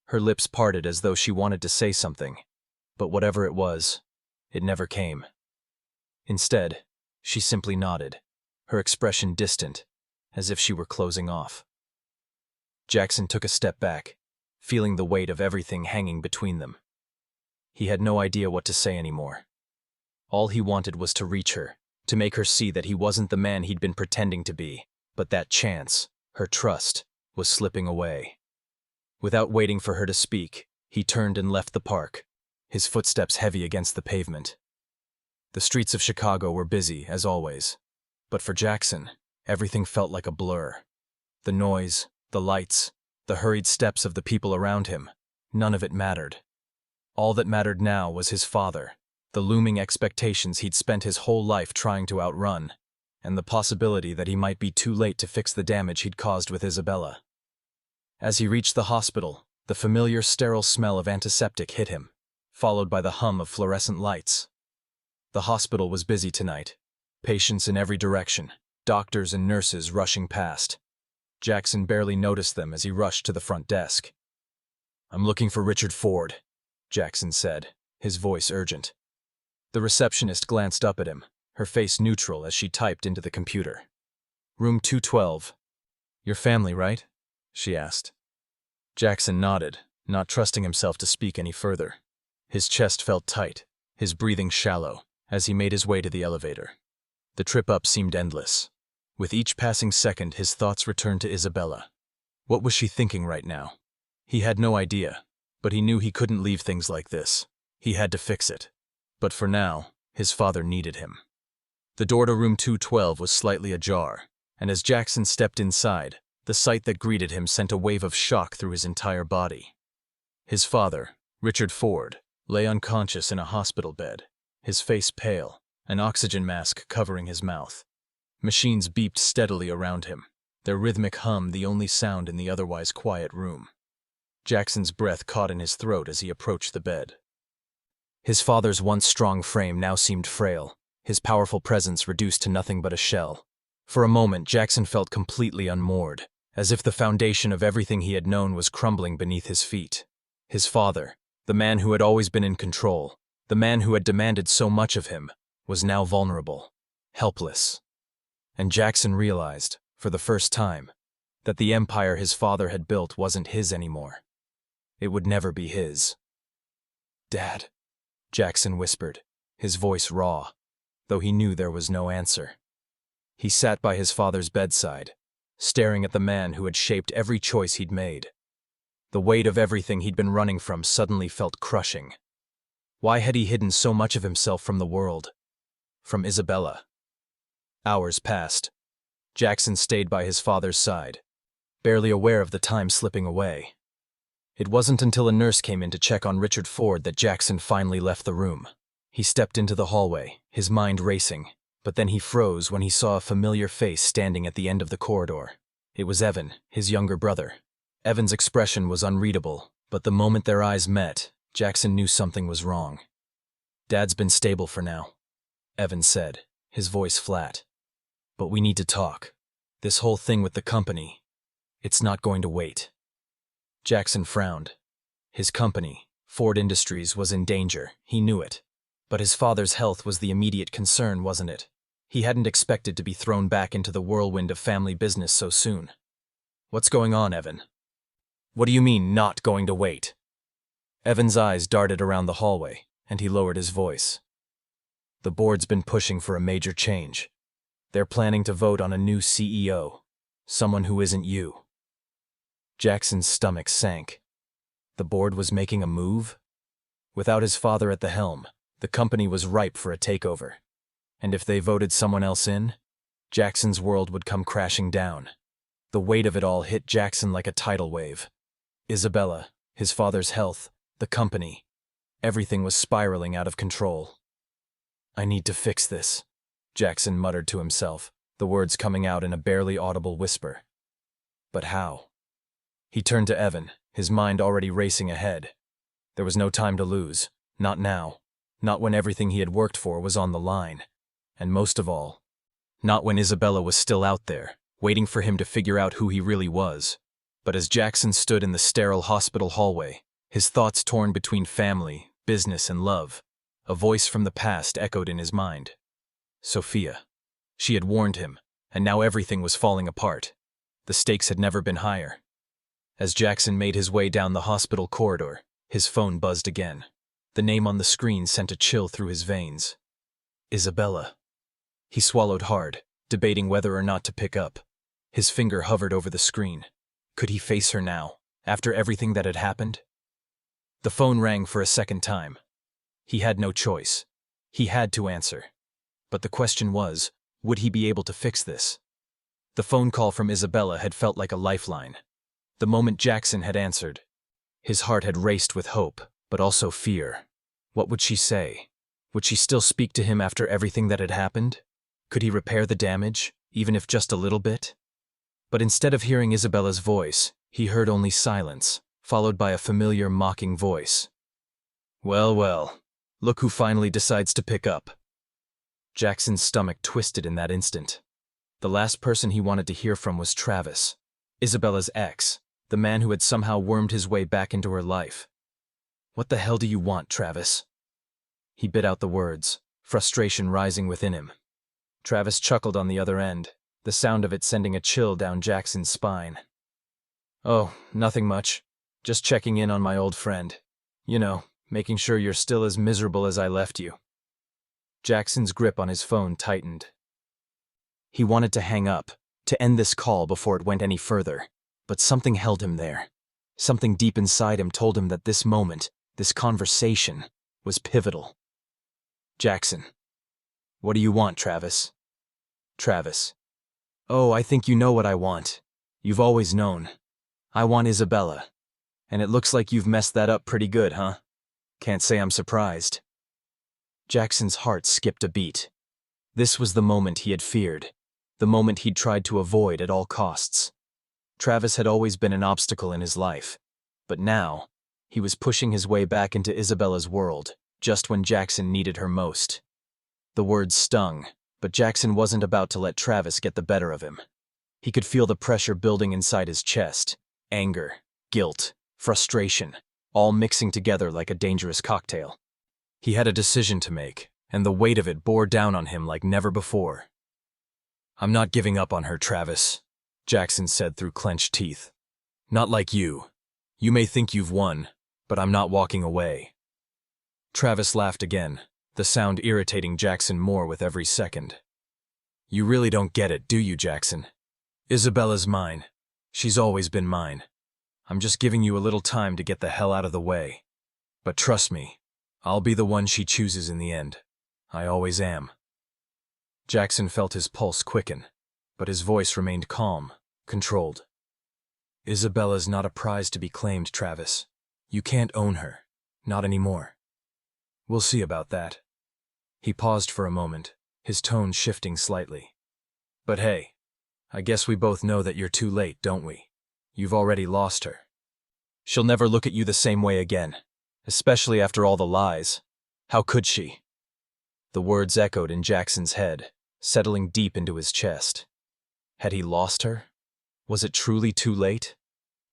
Her lips parted as though she wanted to say something, but whatever it was, it never came. Instead, she simply nodded, her expression distant, as if she were closing off. Jackson took a step back, feeling the weight of everything hanging between them. He had no idea what to say anymore. All he wanted was to reach her, to make her see that he wasn't the man he'd been pretending to be, but that chance, her trust, was slipping away. Without waiting for her to speak, he turned and left the park, his footsteps heavy against the pavement. The streets of Chicago were busy, as always, but for Jackson, everything felt like a blur. The noise, the lights, the hurried steps of the people around him, none of it mattered. All that mattered now was his father, the looming expectations he'd spent his whole life trying to outrun, and the possibility that he might be too late to fix the damage he'd caused with Isabella. As he reached the hospital, the familiar sterile smell of antiseptic hit him, followed by the hum of fluorescent lights. The hospital was busy tonight, patients in every direction, doctors and nurses rushing past. Jackson barely noticed them as he rushed to the front desk. "I'm looking for Richard Ford," Jackson said, his voice urgent. The receptionist glanced up at him, her face neutral as she typed into the computer. "Room 212. Your family, right?" she asked. Jackson nodded, not trusting himself to speak any further. His chest felt tight, his breathing shallow, as he made his way to the elevator. The trip up seemed endless. With each passing second, his thoughts returned to Isabella. What was she thinking right now? He had no idea, but he knew he couldn't leave things like this. He had to fix it. But for now, his father needed him. The door to room 212 was slightly ajar, and as Jackson stepped inside, the sight that greeted him sent a wave of shock through his entire body. His father, Richard Ford, lay unconscious in a hospital bed, his face pale, an oxygen mask covering his mouth. Machines beeped steadily around him, their rhythmic hum the only sound in the otherwise quiet room. Jackson's breath caught in his throat as he approached the bed. His father's once strong frame now seemed frail, his powerful presence reduced to nothing but a shell. For a moment, Jackson felt completely unmoored, as if the foundation of everything he had known was crumbling beneath his feet. His father, the man who had always been in control, the man who had demanded so much of him, was now vulnerable, helpless. And Jackson realized, for the first time, that the empire his father had built wasn't his anymore. It would never be his. "Dad," Jackson whispered, his voice raw, though he knew there was no answer. He sat by his father's bedside, staring at the man who had shaped every choice he'd made. The weight of everything he'd been running from suddenly felt crushing. Why had he hidden so much of himself from the world? From Isabella? Hours passed. Jackson stayed by his father's side, barely aware of the time slipping away. It wasn't until a nurse came in to check on Richard Ford that Jackson finally left the room. He stepped into the hallway, his mind racing, but then he froze when he saw a familiar face standing at the end of the corridor. It was Evan, his younger brother. Evan's expression was unreadable, but the moment their eyes met, Jackson knew something was wrong. "Dad's been stable for now," Evan said, his voice flat. "But we need to talk. This whole thing with the company, it's not going to wait." Jackson frowned. His company, Ford Industries, was in danger, he knew it. But his father's health was the immediate concern, wasn't it? He hadn't expected to be thrown back into the whirlwind of family business so soon. "What's going on, Evan?" "What do you mean, not going to wait?" Evan's eyes darted around the hallway, and he lowered his voice. "The board's been pushing for a major change. They're planning to vote on a new CEO, someone who isn't you." Jackson's stomach sank. The board was making a move? Without his father at the helm, the company was ripe for a takeover. And if they voted someone else in, Jackson's world would come crashing down. The weight of it all hit Jackson like a tidal wave. Isabella, his father's health, the company. Everything was spiraling out of control. "I need to fix this," Jackson muttered to himself, the words coming out in a barely audible whisper. But how? He turned to Evan, his mind already racing ahead. There was no time to lose, not now, not when everything he had worked for was on the line. And most of all, not when Isabella was still out there, waiting for him to figure out who he really was. But as Jackson stood in the sterile hospital hallway, his thoughts torn between family, business, and love, a voice from the past echoed in his mind. Sophia. She had warned him, and now everything was falling apart. The stakes had never been higher. As Jackson made his way down the hospital corridor, his phone buzzed again. The name on the screen sent a chill through his veins. Isabella. He swallowed hard, debating whether or not to pick up. His finger hovered over the screen. Could he face her now, after everything that had happened? The phone rang for a second time. He had no choice. He had to answer. But the question was, would he be able to fix this? The phone call from Isabella had felt like a lifeline. The moment Jackson had answered, his heart had raced with hope, but also fear. What would she say? Would she still speak to him after everything that had happened? Could he repair the damage, even if just a little bit? But instead of hearing Isabella's voice, he heard only silence, followed by a familiar mocking voice. "Well, well, look who finally decides to pick up." Jackson's stomach twisted in that instant. The last person he wanted to hear from was Travis, Isabella's ex, the man who had somehow wormed his way back into her life. "What the hell do you want, Travis?" He bit out the words, frustration rising within him. Travis chuckled on the other end, the sound of it sending a chill down Jackson's spine. "Oh, nothing much. Just checking in on my old friend. You know, making sure you're still as miserable as I left you." Jackson's grip on his phone tightened. He wanted to hang up, to end this call before it went any further, but something held him there. Something deep inside him told him that this moment, this conversation, was pivotal. "Jackson. What do you want, Travis?" Travis. "Oh, I think you know what I want. You've always known. I want Isabella. And it looks like you've messed that up pretty good, huh? Can't say I'm surprised." Jackson's heart skipped a beat. This was the moment he had feared, the moment he'd tried to avoid at all costs. Travis had always been an obstacle in his life, but now, he was pushing his way back into Isabella's world, just when Jackson needed her most. The words stung, but Jackson wasn't about to let Travis get the better of him. He could feel the pressure building inside his chest, anger, guilt, frustration, all mixing together like a dangerous cocktail. He had a decision to make, and the weight of it bore down on him like never before. "I'm not giving up on her, Travis," Jackson said through clenched teeth. "Not like you. You may think you've won, but I'm not walking away." Travis laughed again, the sound irritating Jackson more with every second. "You really don't get it, do you, Jackson? Isabella's mine. She's always been mine. I'm just giving you a little time to get the hell out of the way. But trust me, I'll be the one she chooses in the end. I always am." Jackson felt his pulse quicken, but his voice remained calm, controlled. "Isabella's not a prize to be claimed, Travis. You can't own her. Not anymore. We'll see about that." He paused for a moment, his tone shifting slightly. "But hey, I guess we both know that you're too late, don't we? You've already lost her. She'll never look at you the same way again, especially after all the lies. How could she? The words echoed in Jackson's head, settling deep into his chest. Had he lost her? Was it truly too late?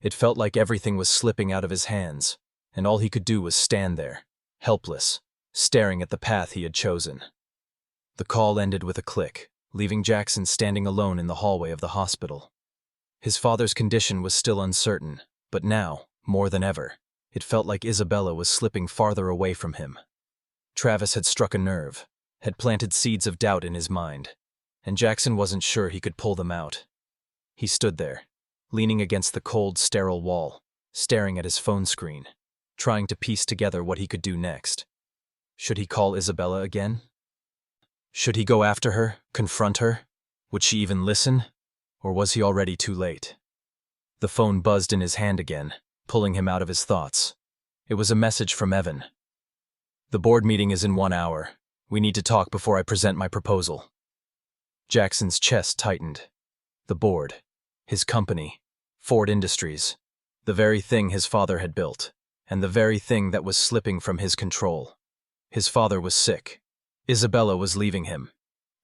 It felt like everything was slipping out of his hands, and all he could do was stand there, helpless, staring at the path he had chosen. The call ended with a click, leaving Jackson standing alone in the hallway of the hospital. His father's condition was still uncertain, but now, more than ever, it felt like Isabella was slipping farther away from him. Travis had struck a nerve, had planted seeds of doubt in his mind, and Jackson wasn't sure he could pull them out. He stood there, leaning against the cold, sterile wall, staring at his phone screen, trying to piece together what he could do next. Should he call Isabella again? Should he go after her, confront her? Would she even listen? Or was he already too late? The phone buzzed in his hand again, pulling him out of his thoughts. It was a message from Evan. "The board meeting is in 1 hour. We need to talk before I present my proposal." Jackson's chest tightened. The board, his company, Ford Industries, the very thing his father had built, and the very thing that was slipping from his control. His father was sick. Isabella was leaving him,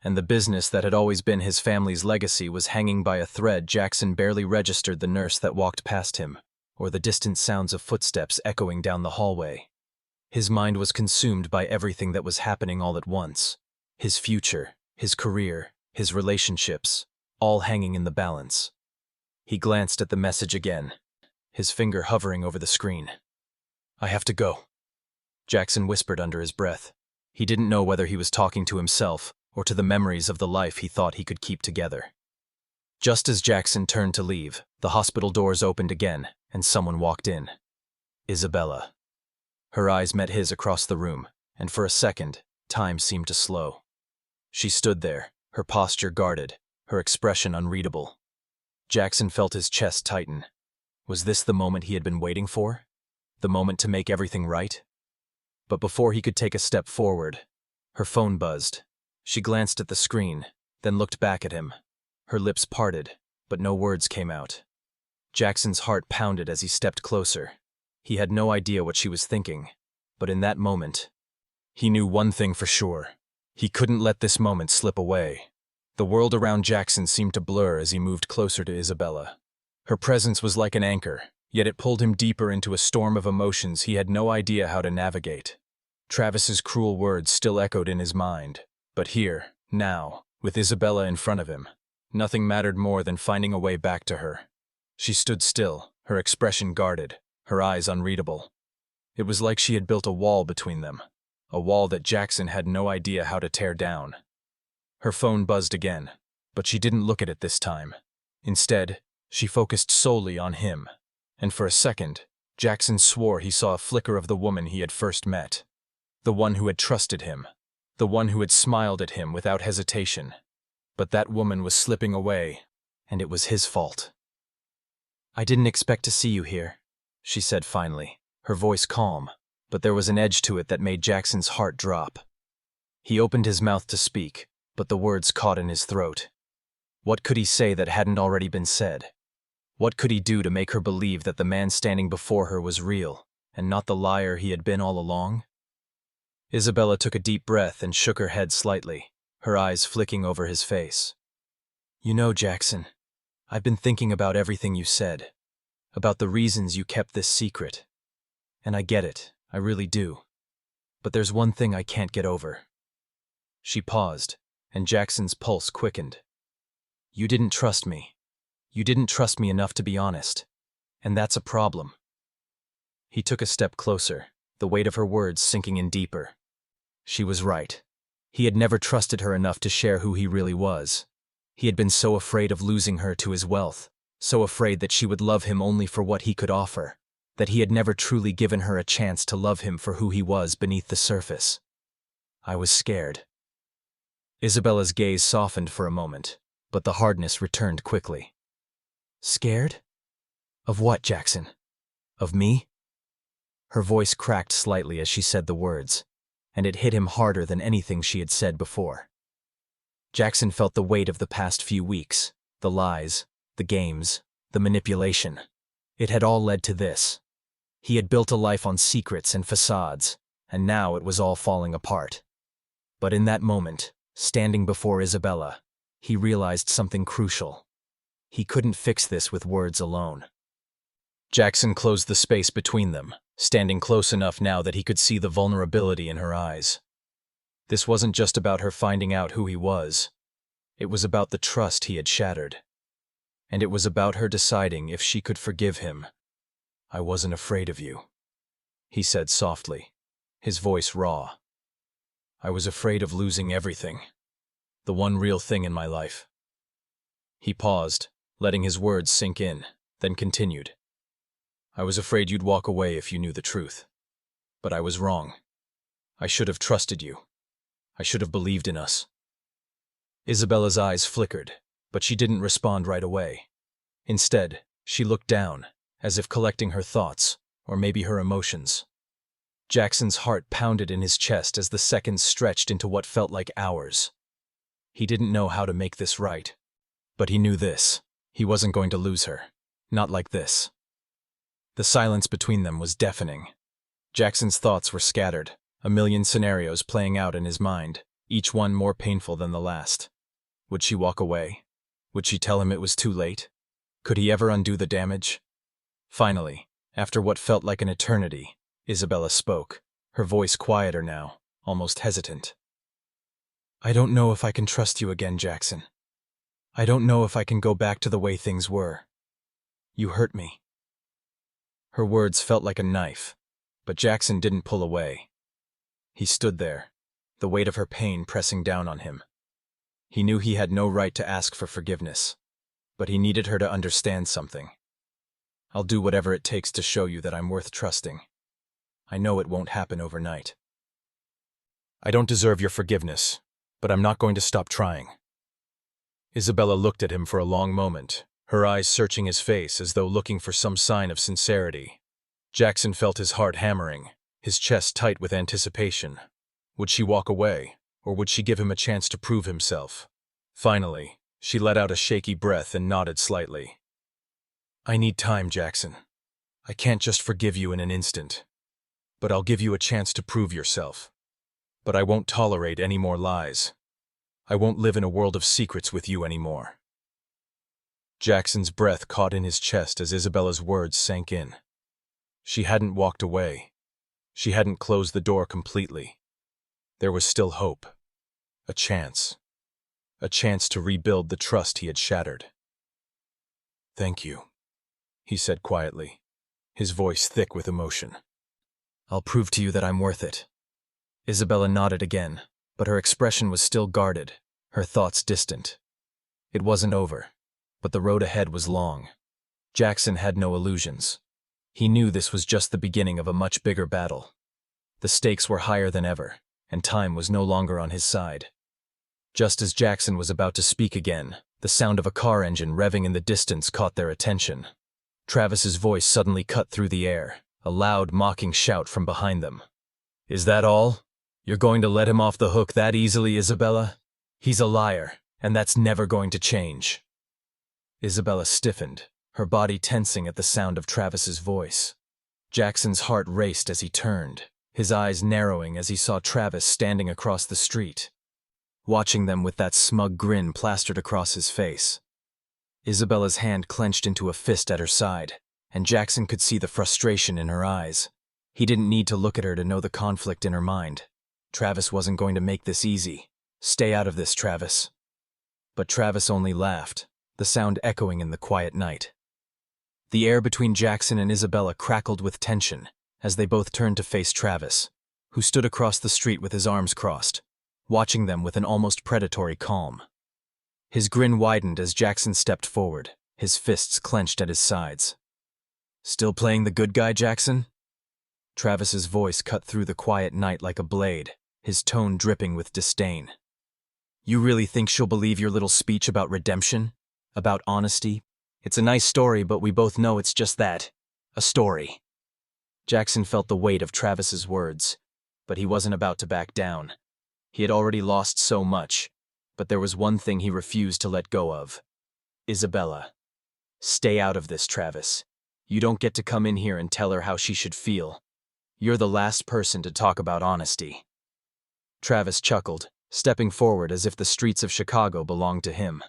and the business that had always been his family's legacy was hanging by a thread. Jackson barely registered the nurse that walked past him, or the distant sounds of footsteps echoing down the hallway. His mind was consumed by everything that was happening all at once. His future, his career, his relationships, all hanging in the balance. He glanced at the message again, his finger hovering over the screen. "I have to go," Jackson whispered under his breath. He didn't know whether he was talking to himself or to the memories of the life he thought he could keep together. Just as Jackson turned to leave, the hospital doors opened again, and someone walked in. Isabella. Her eyes met his across the room, and for a second, time seemed to slow. She stood there, her posture guarded, her expression unreadable. Jackson felt his chest tighten. Was this the moment he had been waiting for? The moment to make everything right? But before he could take a step forward, her phone buzzed. She glanced at the screen, then looked back at him. Her lips parted, but no words came out. Jackson's heart pounded as he stepped closer. He had no idea what she was thinking, but in that moment, he knew one thing for sure. He couldn't let this moment slip away. The world around Jackson seemed to blur as he moved closer to Isabella. Her presence was like an anchor, yet it pulled him deeper into a storm of emotions he had no idea how to navigate. Travis's cruel words still echoed in his mind, but here, now, with Isabella in front of him, nothing mattered more than finding a way back to her. She stood still, her expression guarded, her eyes unreadable. It was like she had built a wall between them, a wall that Jackson had no idea how to tear down. Her phone buzzed again, but she didn't look at it this time. Instead, she focused solely on him, and for a second, Jackson swore he saw a flicker of the woman he had first met. The one who had trusted him, the one who had smiled at him without hesitation. But that woman was slipping away, and it was his fault. "I didn't expect to see you here," she said finally, her voice calm, but there was an edge to it that made Jackson's heart drop. He opened his mouth to speak, but the words caught in his throat. What could he say that hadn't already been said? What could he do to make her believe that the man standing before her was real, and not the liar he had been all along? Isabella took a deep breath and shook her head slightly, her eyes flicking over his face. "You know, Jackson, I've been thinking about everything you said, about the reasons you kept this secret. And I get it, I really do. But there's one thing I can't get over." She paused, and Jackson's pulse quickened. "You didn't trust me. You didn't trust me enough to be honest, and that's a problem." He took a step closer, the weight of her words sinking in deeper. She was right. He had never trusted her enough to share who he really was. He had been so afraid of losing her to his wealth, so afraid that she would love him only for what he could offer, that he had never truly given her a chance to love him for who he was beneath the surface. "I was scared." Isabella's gaze softened for a moment, but the hardness returned quickly. "Scared? Of what, Jackson? Of me?" Her voice cracked slightly as she said the words, and it hit him harder than anything she had said before. Jackson felt the weight of the past few weeks, The lies, the games, the manipulation. It had all led to this. He had built a life on secrets and facades, and now it was all falling apart. But in that moment, standing before Isabella, he realized something crucial. He couldn't fix this with words alone. Jackson closed the space between them, standing close enough now that he could see the vulnerability in her eyes. This wasn't just about her finding out who he was. It was about the trust he had shattered. And it was about her deciding if she could forgive him. "I wasn't afraid of you," he said softly, his voice raw. "I was afraid of losing everything. The one real thing in my life." He paused, letting his words sink in, then continued. "I was afraid you'd walk away if you knew the truth. But I was wrong. I should have trusted you. I should have believed in us." Isabella's eyes flickered, but she didn't respond right away. Instead, she looked down, as if collecting her thoughts, or maybe her emotions. Jackson's heart pounded in his chest as the seconds stretched into what felt like hours. He didn't know how to make this right. But he knew this. He wasn't going to lose her. Not like this. The silence between them was deafening. Jackson's thoughts were scattered, a million scenarios playing out in his mind, each one more painful than the last. Would she walk away? Would she tell him it was too late? Could he ever undo the damage? Finally, after what felt like an eternity, Isabella spoke, her voice quieter now, almost hesitant. "I don't know if I can trust you again, Jackson. I don't know if I can go back to the way things were. You hurt me." Her words felt like a knife, but Jackson didn't pull away. He stood there, the weight of her pain pressing down on him. He knew he had no right to ask for forgiveness, but he needed her to understand something. "I'll do whatever it takes to show you that I'm worth trusting. I know it won't happen overnight. I don't deserve your forgiveness, but I'm not going to stop trying." Isabella looked at him for a long moment, her eyes searching his face as though looking for some sign of sincerity. Jackson felt his heart hammering, his chest tight with anticipation. Would she walk away, or would she give him a chance to prove himself? Finally, she let out a shaky breath and nodded slightly. "I need time, Jackson. I can't just forgive you in an instant. But I'll give you a chance to prove yourself. But I won't tolerate any more lies. I won't live in a world of secrets with you anymore." Jackson's breath caught in his chest as Isabella's words sank in. She hadn't walked away. She hadn't closed the door completely. There was still hope. A chance. A chance to rebuild the trust he had shattered. "Thank you," he said quietly, his voice thick with emotion. "I'll prove to you that I'm worth it." Isabella nodded again, but her expression was still guarded, her thoughts distant. It wasn't over, but the road ahead was long. Jackson had no illusions. He knew this was just the beginning of a much bigger battle. The stakes were higher than ever, and time was no longer on his side. Just as Jackson was about to speak again, the sound of a car engine revving in the distance caught their attention. Travis's voice suddenly cut through the air, a loud, mocking shout from behind them. "Is that all? You're going to let him off the hook that easily, Isabella? He's a liar, and that's never going to change." Isabella stiffened, her body tensing at the sound of Travis's voice. Jackson's heart raced as he turned, his eyes narrowing as he saw Travis standing across the street, watching them with that smug grin plastered across his face. Isabella's hand clenched into a fist at her side, and Jackson could see the frustration in her eyes. He didn't need to look at her to know the conflict in her mind. Travis wasn't going to make this easy. "Stay out of this, Travis." But Travis only laughed, the sound echoing in the quiet night. The air between Jackson and Isabella crackled with tension as they both turned to face Travis, who stood across the street with his arms crossed, watching them with an almost predatory calm. His grin widened as Jackson stepped forward, his fists clenched at his sides. "Still playing the good guy, Jackson?" Travis's voice cut through the quiet night like a blade, his tone dripping with disdain. "You really think she'll believe your little speech about redemption? About honesty? It's a nice story, but we both know it's just that. A story." Jackson felt the weight of Travis's words, but he wasn't about to back down. He had already lost so much, but there was one thing he refused to let go of. Isabella. Stay out of this, Travis. You don't get to come in here and tell her how she should feel. You're the last person to talk about honesty. Travis chuckled, stepping forward as if the streets of Chicago belonged to him.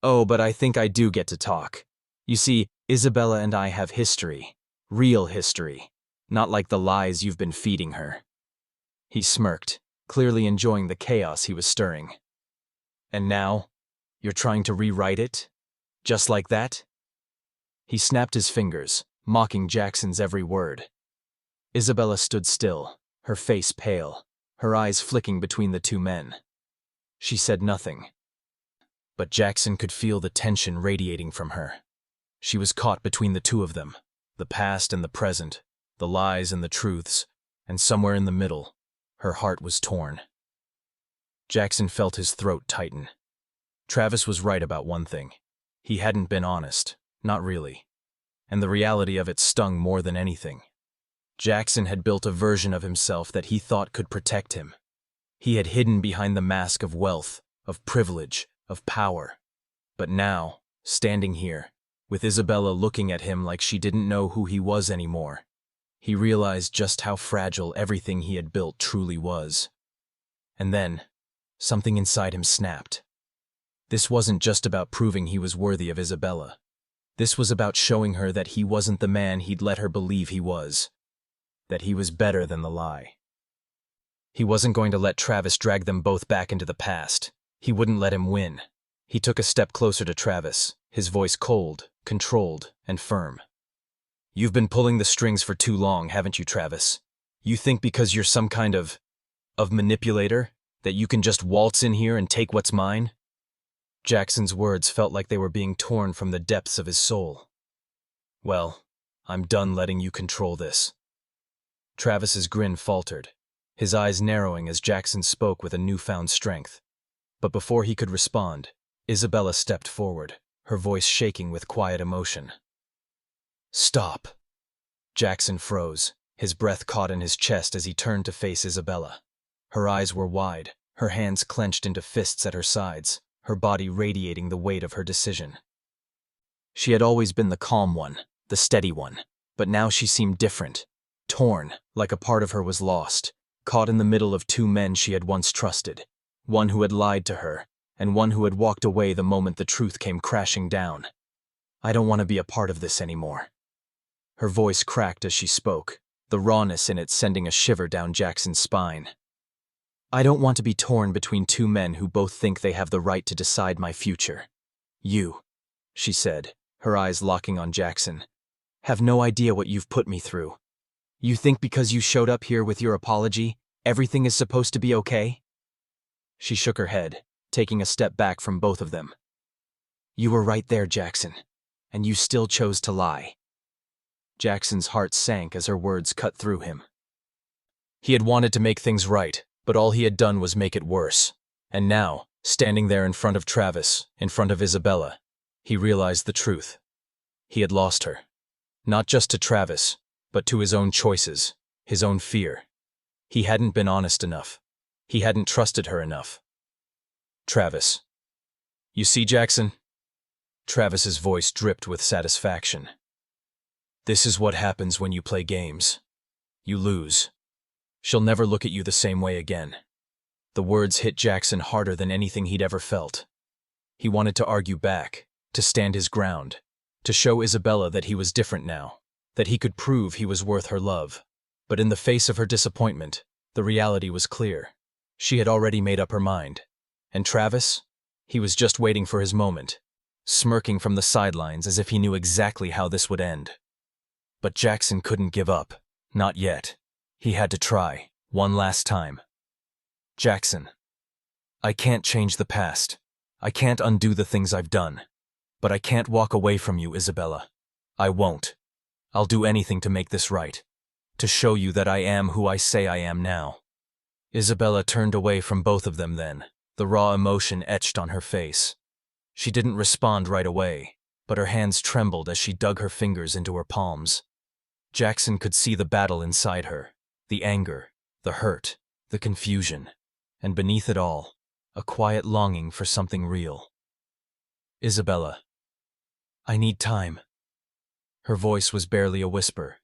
Oh, but I think I do get to talk. You see, Isabella and I have history. Real history. Not like the lies you've been feeding her. He smirked, clearly enjoying the chaos he was stirring. And now, you're trying to rewrite it? Just like that? He snapped his fingers, mocking Jackson's every word. Isabella stood still, her face pale, her eyes flicking between the two men. She said nothing. But Jackson could feel the tension radiating from her. She was caught between the two of them, the past and the present, the lies and the truths, and somewhere in the middle, her heart was torn. Jackson felt his throat tighten. Travis was right about one thing. He hadn't been honest, not really. And the reality of it stung more than anything. Jackson had built a version of himself that he thought could protect him. He had hidden behind the mask of wealth, of privilege, of power. But now, standing here, with Isabella looking at him like she didn't know who he was anymore, he realized just how fragile everything he had built truly was. And then, something inside him snapped. This wasn't just about proving he was worthy of Isabella. This was about showing her that he wasn't the man he'd let her believe he was. That he was better than the lie. He wasn't going to let Travis drag them both back into the past. He wouldn't let him win. He took a step closer to Travis, his voice cold, controlled, and firm. You've been pulling the strings for too long, haven't you, Travis? You think because you're some kind of manipulator, that you can just waltz in here and take what's mine? Jackson's words felt like they were being torn from the depths of his soul. Well, I'm done letting you control this. Travis's grin faltered, his eyes narrowing as Jackson spoke with a newfound strength. But before he could respond, Isabella stepped forward, her voice shaking with quiet emotion. Stop. Jackson froze, his breath caught in his chest as he turned to face Isabella. Her eyes were wide, her hands clenched into fists at her sides, her body radiating the weight of her decision. She had always been the calm one, the steady one, but now she seemed different, torn, like a part of her was lost, caught in the middle of two men she had once trusted, one who had lied to her, and one who had walked away the moment the truth came crashing down. I don't want to be a part of this anymore. Her voice cracked as she spoke, the rawness in it sending a shiver down Jackson's spine. I don't want to be torn between two men who both think they have the right to decide my future. You, she said, her eyes locking on Jackson, have no idea what you've put me through. You think because you showed up here with your apology, everything is supposed to be okay? She shook her head, taking a step back from both of them. You were right there, Jackson, and you still chose to lie. Jackson's heart sank as her words cut through him. He had wanted to make things right, but all he had done was make it worse. And now, standing there in front of Travis, in front of Isabella, he realized the truth. He had lost her. Not just to Travis, but to his own choices, his own fear. He hadn't been honest enough. He hadn't trusted her enough. Travis. You see, Jackson? Travis's voice dripped with satisfaction. This is what happens when you play games. You lose. She'll never look at you the same way again. The words hit Jackson harder than anything he'd ever felt. He wanted to argue back, to stand his ground, to show Isabella that he was different now, that he could prove he was worth her love. But in the face of her disappointment, the reality was clear. She had already made up her mind. And Travis? He was just waiting for his moment, smirking from the sidelines as if he knew exactly how this would end. But Jackson couldn't give up, not yet. He had to try, one last time. Jackson. I can't change the past. I can't undo the things I've done. But I can't walk away from you, Isabella. I won't. I'll do anything to make this right. To show you that I am who I say I am now. Isabella turned away from both of them then, the raw emotion etched on her face. She didn't respond right away, but her hands trembled as she dug her fingers into her palms. Jackson could see the battle inside her, the anger, the hurt, the confusion, and beneath it all, a quiet longing for something real. Isabella, I need time. Her voice was barely a whisper,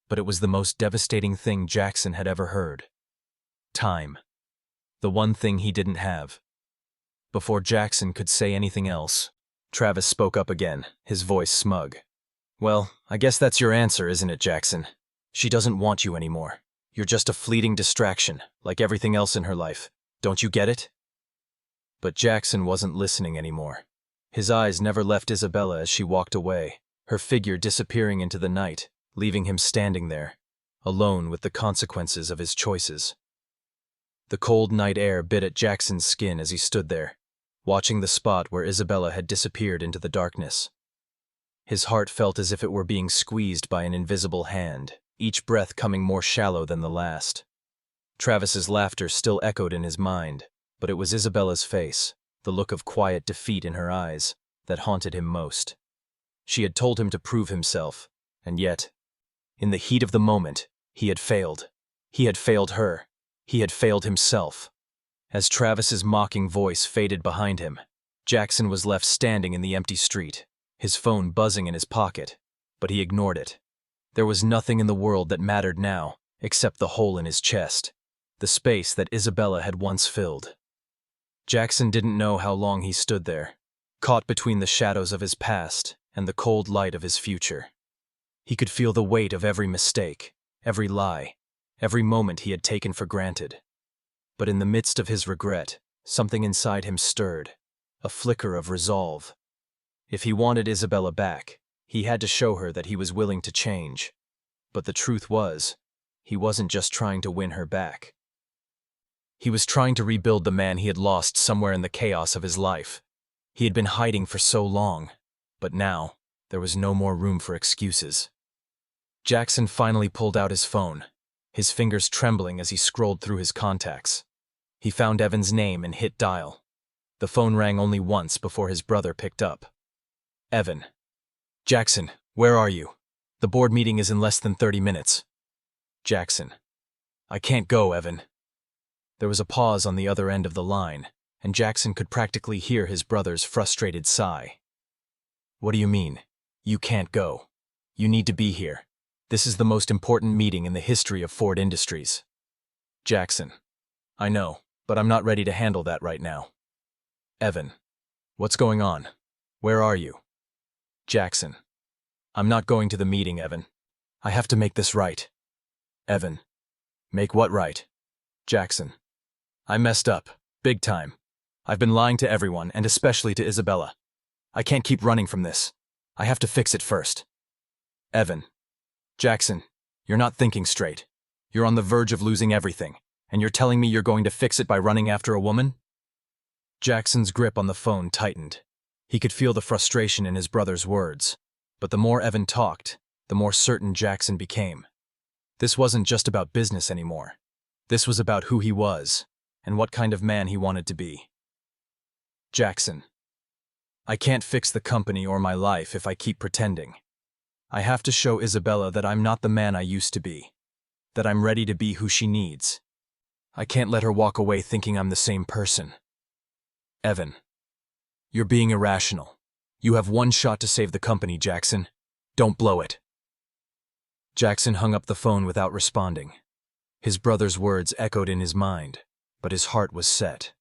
but it was the most devastating thing Jackson had ever heard. Time. The one thing he didn't have. Before Jackson could say anything else, Travis spoke up again, his voice smug. Well, I guess that's your answer, isn't it, Jackson? She doesn't want you anymore. You're just a fleeting distraction, like everything else in her life. Don't you get it? But Jackson wasn't listening anymore. His eyes never left Isabella as she walked away, her figure disappearing into the night, leaving him standing there, alone with the consequences of his choices. The cold night air bit at Jackson's skin as he stood there, watching the spot where Isabella had disappeared into the darkness. His heart felt as if it were being squeezed by an invisible hand, each breath coming more shallow than the last. Travis's laughter still echoed in his mind, but it was Isabella's face, the look of quiet defeat in her eyes, that haunted him most. She had told him to prove himself, and yet, in the heat of the moment, he had failed. He had failed her. He had failed himself. As Travis's mocking voice faded behind him, Jackson was left standing in the empty street, his phone buzzing in his pocket, but he ignored it. There was nothing in the world that mattered now, except the hole in his chest, the space that Isabella had once filled. Jackson didn't know how long he stood there, caught between the shadows of his past and the cold light of his future. He could feel the weight of every mistake, every lie, every moment he had taken for granted. But in the midst of his regret, something inside him stirred, a flicker of resolve. If he wanted Isabella back, he had to show her that he was willing to change. But the truth was, he wasn't just trying to win her back. He was trying to rebuild the man he had lost somewhere in the chaos of his life. He had been hiding for so long, but now, there was no more room for excuses. Jackson finally pulled out his phone, his fingers trembling as he scrolled through his contacts. He found Evan's name and hit dial. The phone rang only once before his brother picked up. Evan. Jackson, where are you? The board meeting is in less than 30 minutes. Jackson. I can't go, Evan. There was a pause on the other end of the line, and Jackson could practically hear his brother's frustrated sigh. What do you mean? You can't go. You need to be here. This is the most important meeting in the history of Ford Industries. Jackson. I know, but I'm not ready to handle that right now. Evan. What's going on? Where are you? Jackson. I'm not going to the meeting, Evan. I have to make this right. Evan. Make what right? Jackson. I messed up, big time. I've been lying to everyone, and especially to Isabella. I can't keep running from this. I have to fix it first. Evan. Jackson, you're not thinking straight. You're on the verge of losing everything, and you're telling me you're going to fix it by running after a woman? Jackson's grip on the phone tightened. He could feel the frustration in his brother's words, but the more Evan talked, the more certain Jackson became. This wasn't just about business anymore. This was about who he was, and what kind of man he wanted to be. Jackson. I can't fix the company or my life if I keep pretending. I have to show Isabella that I'm not the man I used to be, that I'm ready to be who she needs. I can't let her walk away thinking I'm the same person. Evan. You're being irrational. You have one shot to save the company, Jackson. Don't blow it. Jackson hung up the phone without responding. His brother's words echoed in his mind, but his heart was set.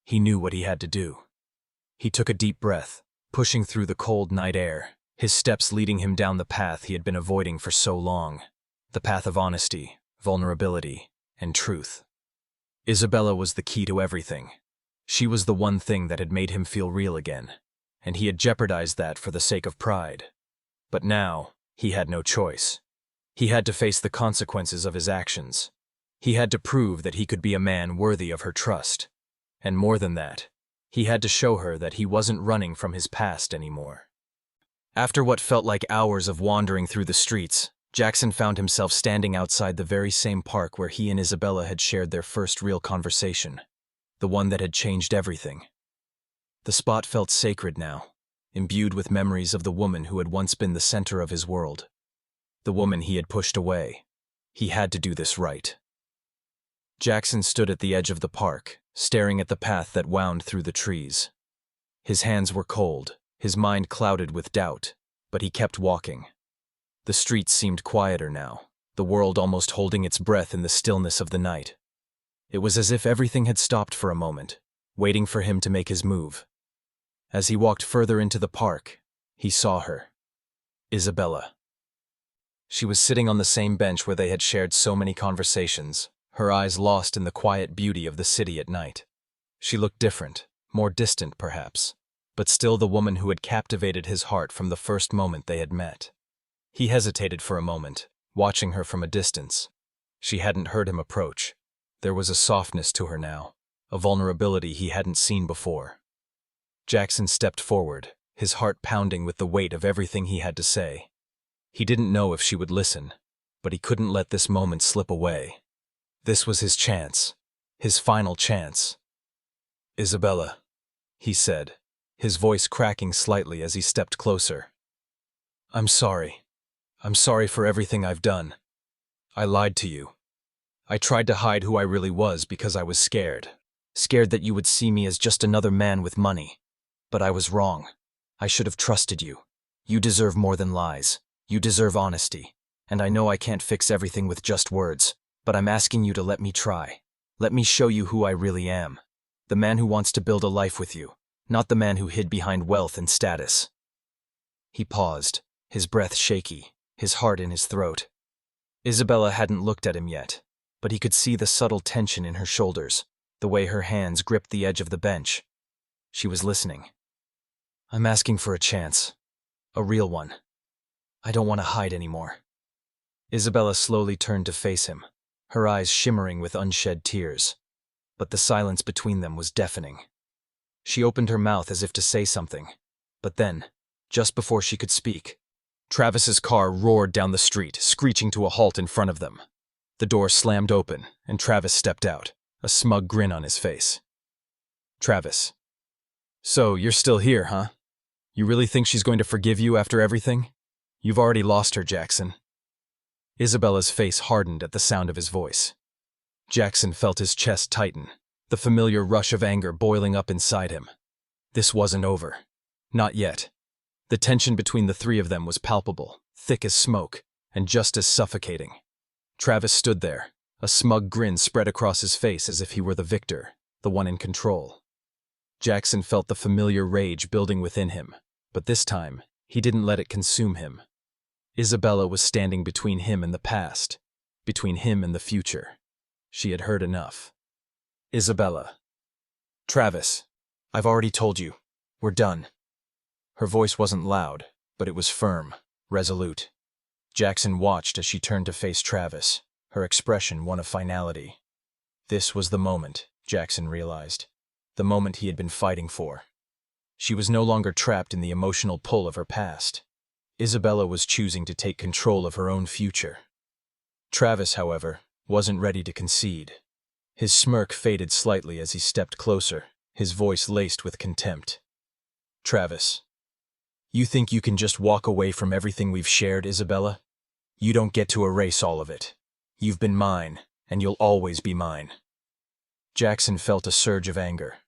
He knew what he had to do. He took a deep breath, pushing through the cold night air, his steps leading him down the path he had been avoiding for so long, the path of honesty, vulnerability, and truth. Isabella was the key to everything. She was the one thing that had made him feel real again, and he had jeopardized that for the sake of pride. But now, he had no choice. He had to face the consequences of his actions. He had to prove that he could be a man worthy of her trust. And more than that, he had to show her that he wasn't running from his past anymore. After what felt like hours of wandering through the streets, Jackson found himself standing outside the very same park where he and Isabella had shared their first real conversation, the one that had changed everything. The spot felt sacred now, imbued with memories of the woman who had once been the center of his world. The woman he had pushed away. He had to do this right. Jackson stood at the edge of the park, staring at the path that wound through the trees. His hands were cold, His mind clouded with doubt, but he kept walking. The streets seemed quieter now, the world almost holding its breath in the stillness of the night. It was as if everything had stopped for a moment, waiting for him to make his move. As he walked further into the park, he saw her. Isabella. She was sitting on the same bench where they had shared so many conversations, her eyes lost in the quiet beauty of the city at night. She looked different, more distant perhaps, but still the woman who had captivated his heart from the first moment they had met. He hesitated for a moment, watching her from a distance. She hadn't heard him approach. There was a softness to her now, a vulnerability he hadn't seen before. Jackson stepped forward, his heart pounding with the weight of everything he had to say. He didn't know if she would listen, but he couldn't let this moment slip away. This was his chance, his final chance. "Isabella," he said, his voice cracking slightly as he stepped closer. "I'm sorry. I'm sorry for everything I've done. I lied to you. I tried to hide who I really was because I was scared. Scared that you would see me as just another man with money. But I was wrong. I should have trusted you. You deserve more than lies. You deserve honesty. And I know I can't fix everything with just words, but I'm asking you to let me try. Let me show you who I really am. The man who wants to build a life with you, not the man who hid behind wealth and status." He paused, his breath shaky, his heart in his throat. Isabella hadn't looked at him yet, but he could see the subtle tension in her shoulders, the way her hands gripped the edge of the bench. She was listening. "I'm asking for a chance. A real one. I don't want to hide anymore." Isabella slowly turned to face him, her eyes shimmering with unshed tears. But the silence between them was deafening. She opened her mouth as if to say something, but then, just before she could speak, Travis's car roared down the street, screeching to a halt in front of them. The door slammed open, and Travis stepped out, a smug grin on his face. "Travis. So, you're still here, huh? You really think she's going to forgive you after everything? You've already lost her, Jackson." Isabella's face hardened at the sound of his voice. Jackson felt his chest tighten, the familiar rush of anger boiling up inside him. This wasn't over. Not yet. The tension between the three of them was palpable, thick as smoke, and just as suffocating. Travis stood there, a smug grin spread across his face as if he were the victor, the one in control. Jackson felt the familiar rage building within him, but this time, he didn't let it consume him. Isabella was standing between him and the past, between him and the future. She had heard enough. "Isabella. Travis, I've already told you. We're done." Her voice wasn't loud, but it was firm, resolute. Jackson watched as she turned to face Travis, her expression one of finality. This was the moment, Jackson realized, the moment he had been fighting for. She was no longer trapped in the emotional pull of her past. Isabella was choosing to take control of her own future. Travis, however, wasn't ready to concede. His smirk faded slightly as he stepped closer, his voice laced with contempt. "Travis, you think you can just walk away from everything we've shared, Isabella? You don't get to erase all of it. You've been mine, and you'll always be mine." Jackson felt a surge of anger,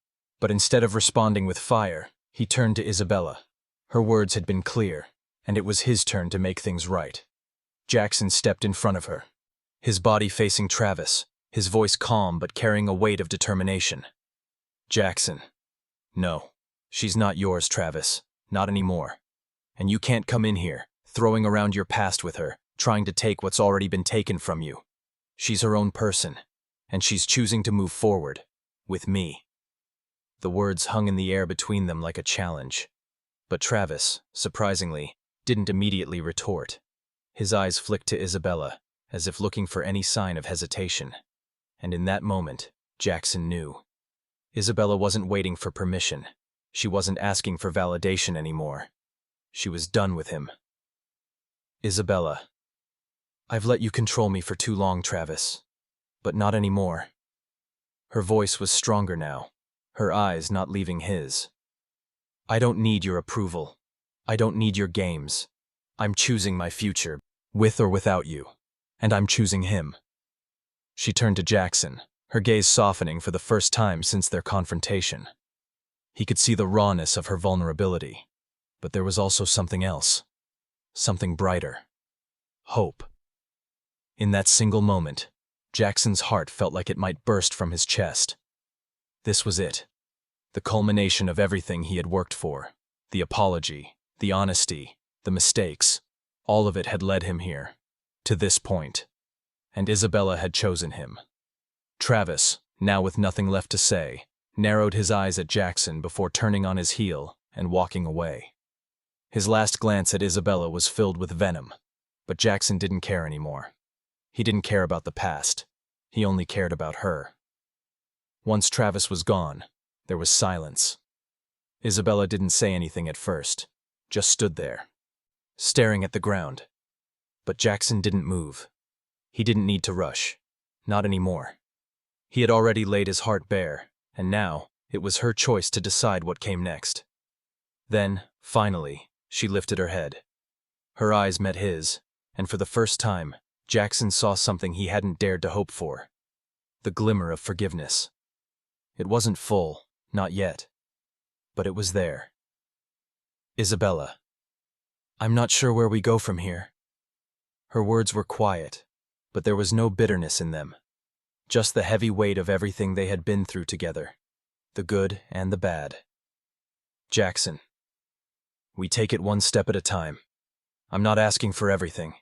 but instead of responding with fire, he turned to Isabella. Her words had been clear, and it was his turn to make things right. Jackson stepped in front of her, his body facing Travis, his voice calm but carrying a weight of determination. "Jackson. No, she's not yours, Travis. Not anymore. And you can't come in here, throwing around your past with her, trying to take what's already been taken from you. She's her own person, and she's choosing to move forward, with me." The words hung in the air between them like a challenge. But Travis, surprisingly, didn't immediately retort. His eyes flicked to Isabella, as if looking for any sign of hesitation. And in that moment, Jackson knew. Isabella wasn't waiting for permission. She wasn't asking for validation anymore. She was done with him. "Isabella. I've let you control me for too long, Travis. But not anymore." Her voice was stronger now, her eyes not leaving his. "I don't need your approval. I don't need your games. I'm choosing my future, with or without you. And I'm choosing him." She turned to Jackson, her gaze softening for the first time since their confrontation. He could see the rawness of her vulnerability. But there was also something else. Something brighter. Hope. In that single moment, Jackson's heart felt like it might burst from his chest. This was it. The culmination of everything he had worked for. The apology, the honesty, the mistakes. All of it had led him here. To this point. And Isabella had chosen him. Travis, now with nothing left to say, narrowed his eyes at Jackson before turning on his heel and walking away. His last glance at Isabella was filled with venom, but Jackson didn't care anymore. He didn't care about the past. He only cared about her. Once Travis was gone, there was silence. Isabella didn't say anything at first, just stood there, staring at the ground. But Jackson didn't move. He didn't need to rush. Not anymore. He had already laid his heart bare, and now it was her choice to decide what came next. Then, finally, she lifted her head. Her eyes met his, and for the first time, Jackson saw something he hadn't dared to hope for. The glimmer of forgiveness. It wasn't full, not yet. But it was there. Isabella. I'm not sure where we go from here. Her words were quiet, but there was no bitterness in them. Just the heavy weight of everything they had been through together. The good and the bad. Jackson. We take it one step at a time. I'm not asking for everything.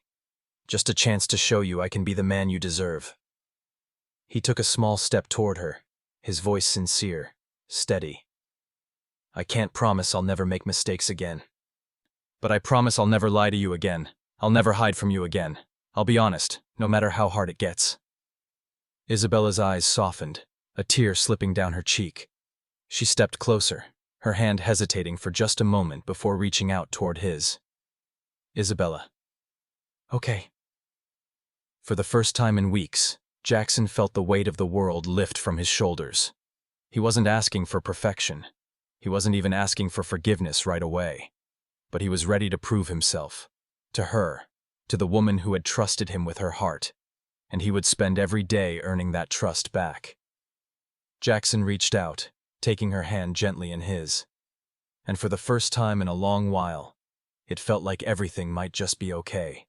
Just a chance to show you I can be the man you deserve. He took a small step toward her, his voice sincere, steady. I can't promise I'll never make mistakes again. But I promise I'll never lie to you again. I'll never hide from you again. I'll be honest, no matter how hard it gets. Isabella's eyes softened, a tear slipping down her cheek. She stepped closer, her hand hesitating for just a moment before reaching out toward his. Isabella. Okay. For the first time in weeks, Jackson felt the weight of the world lift from his shoulders. He wasn't asking for perfection. He wasn't even asking for forgiveness right away. But he was ready to prove himself. To her, to the woman who had trusted him with her heart. And he would spend every day earning that trust back. Jackson reached out, taking her hand gently in his. And for the first time in a long while, it felt like everything might just be okay.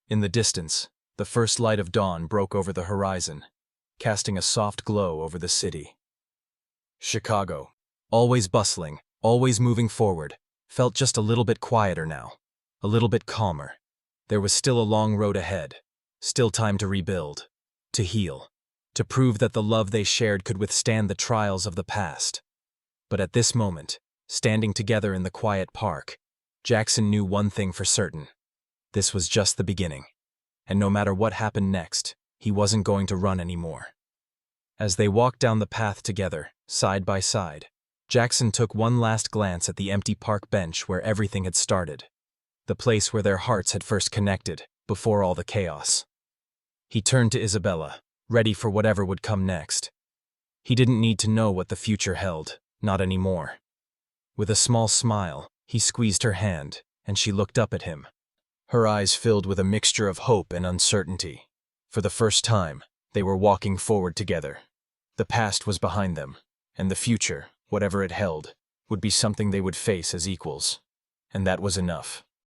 In the distance, the first light of dawn broke over the horizon, casting a soft glow over the city. Chicago, always bustling, always moving forward, felt just a little bit quieter now, a little bit calmer. There was still a long road ahead, still time to rebuild, to heal, to prove that the love they shared could withstand the trials of the past. But at this moment, standing together in the quiet park, Jackson knew one thing for certain. This was just the beginning. And no matter what happened next, he wasn't going to run anymore. As they walked down the path together, side by side, Jackson took one last glance at the empty park bench where everything had started, the place where their hearts had first connected, before all the chaos. He turned to Isabella, ready for whatever would come next. He didn't need to know what the future held, not anymore. With a small smile, he squeezed her hand, and she looked up at him. Her eyes filled with a mixture of hope and uncertainty. For the first time, they were walking forward together. The past was behind them, and the future, whatever it held, would be something they would face as equals. And that was enough.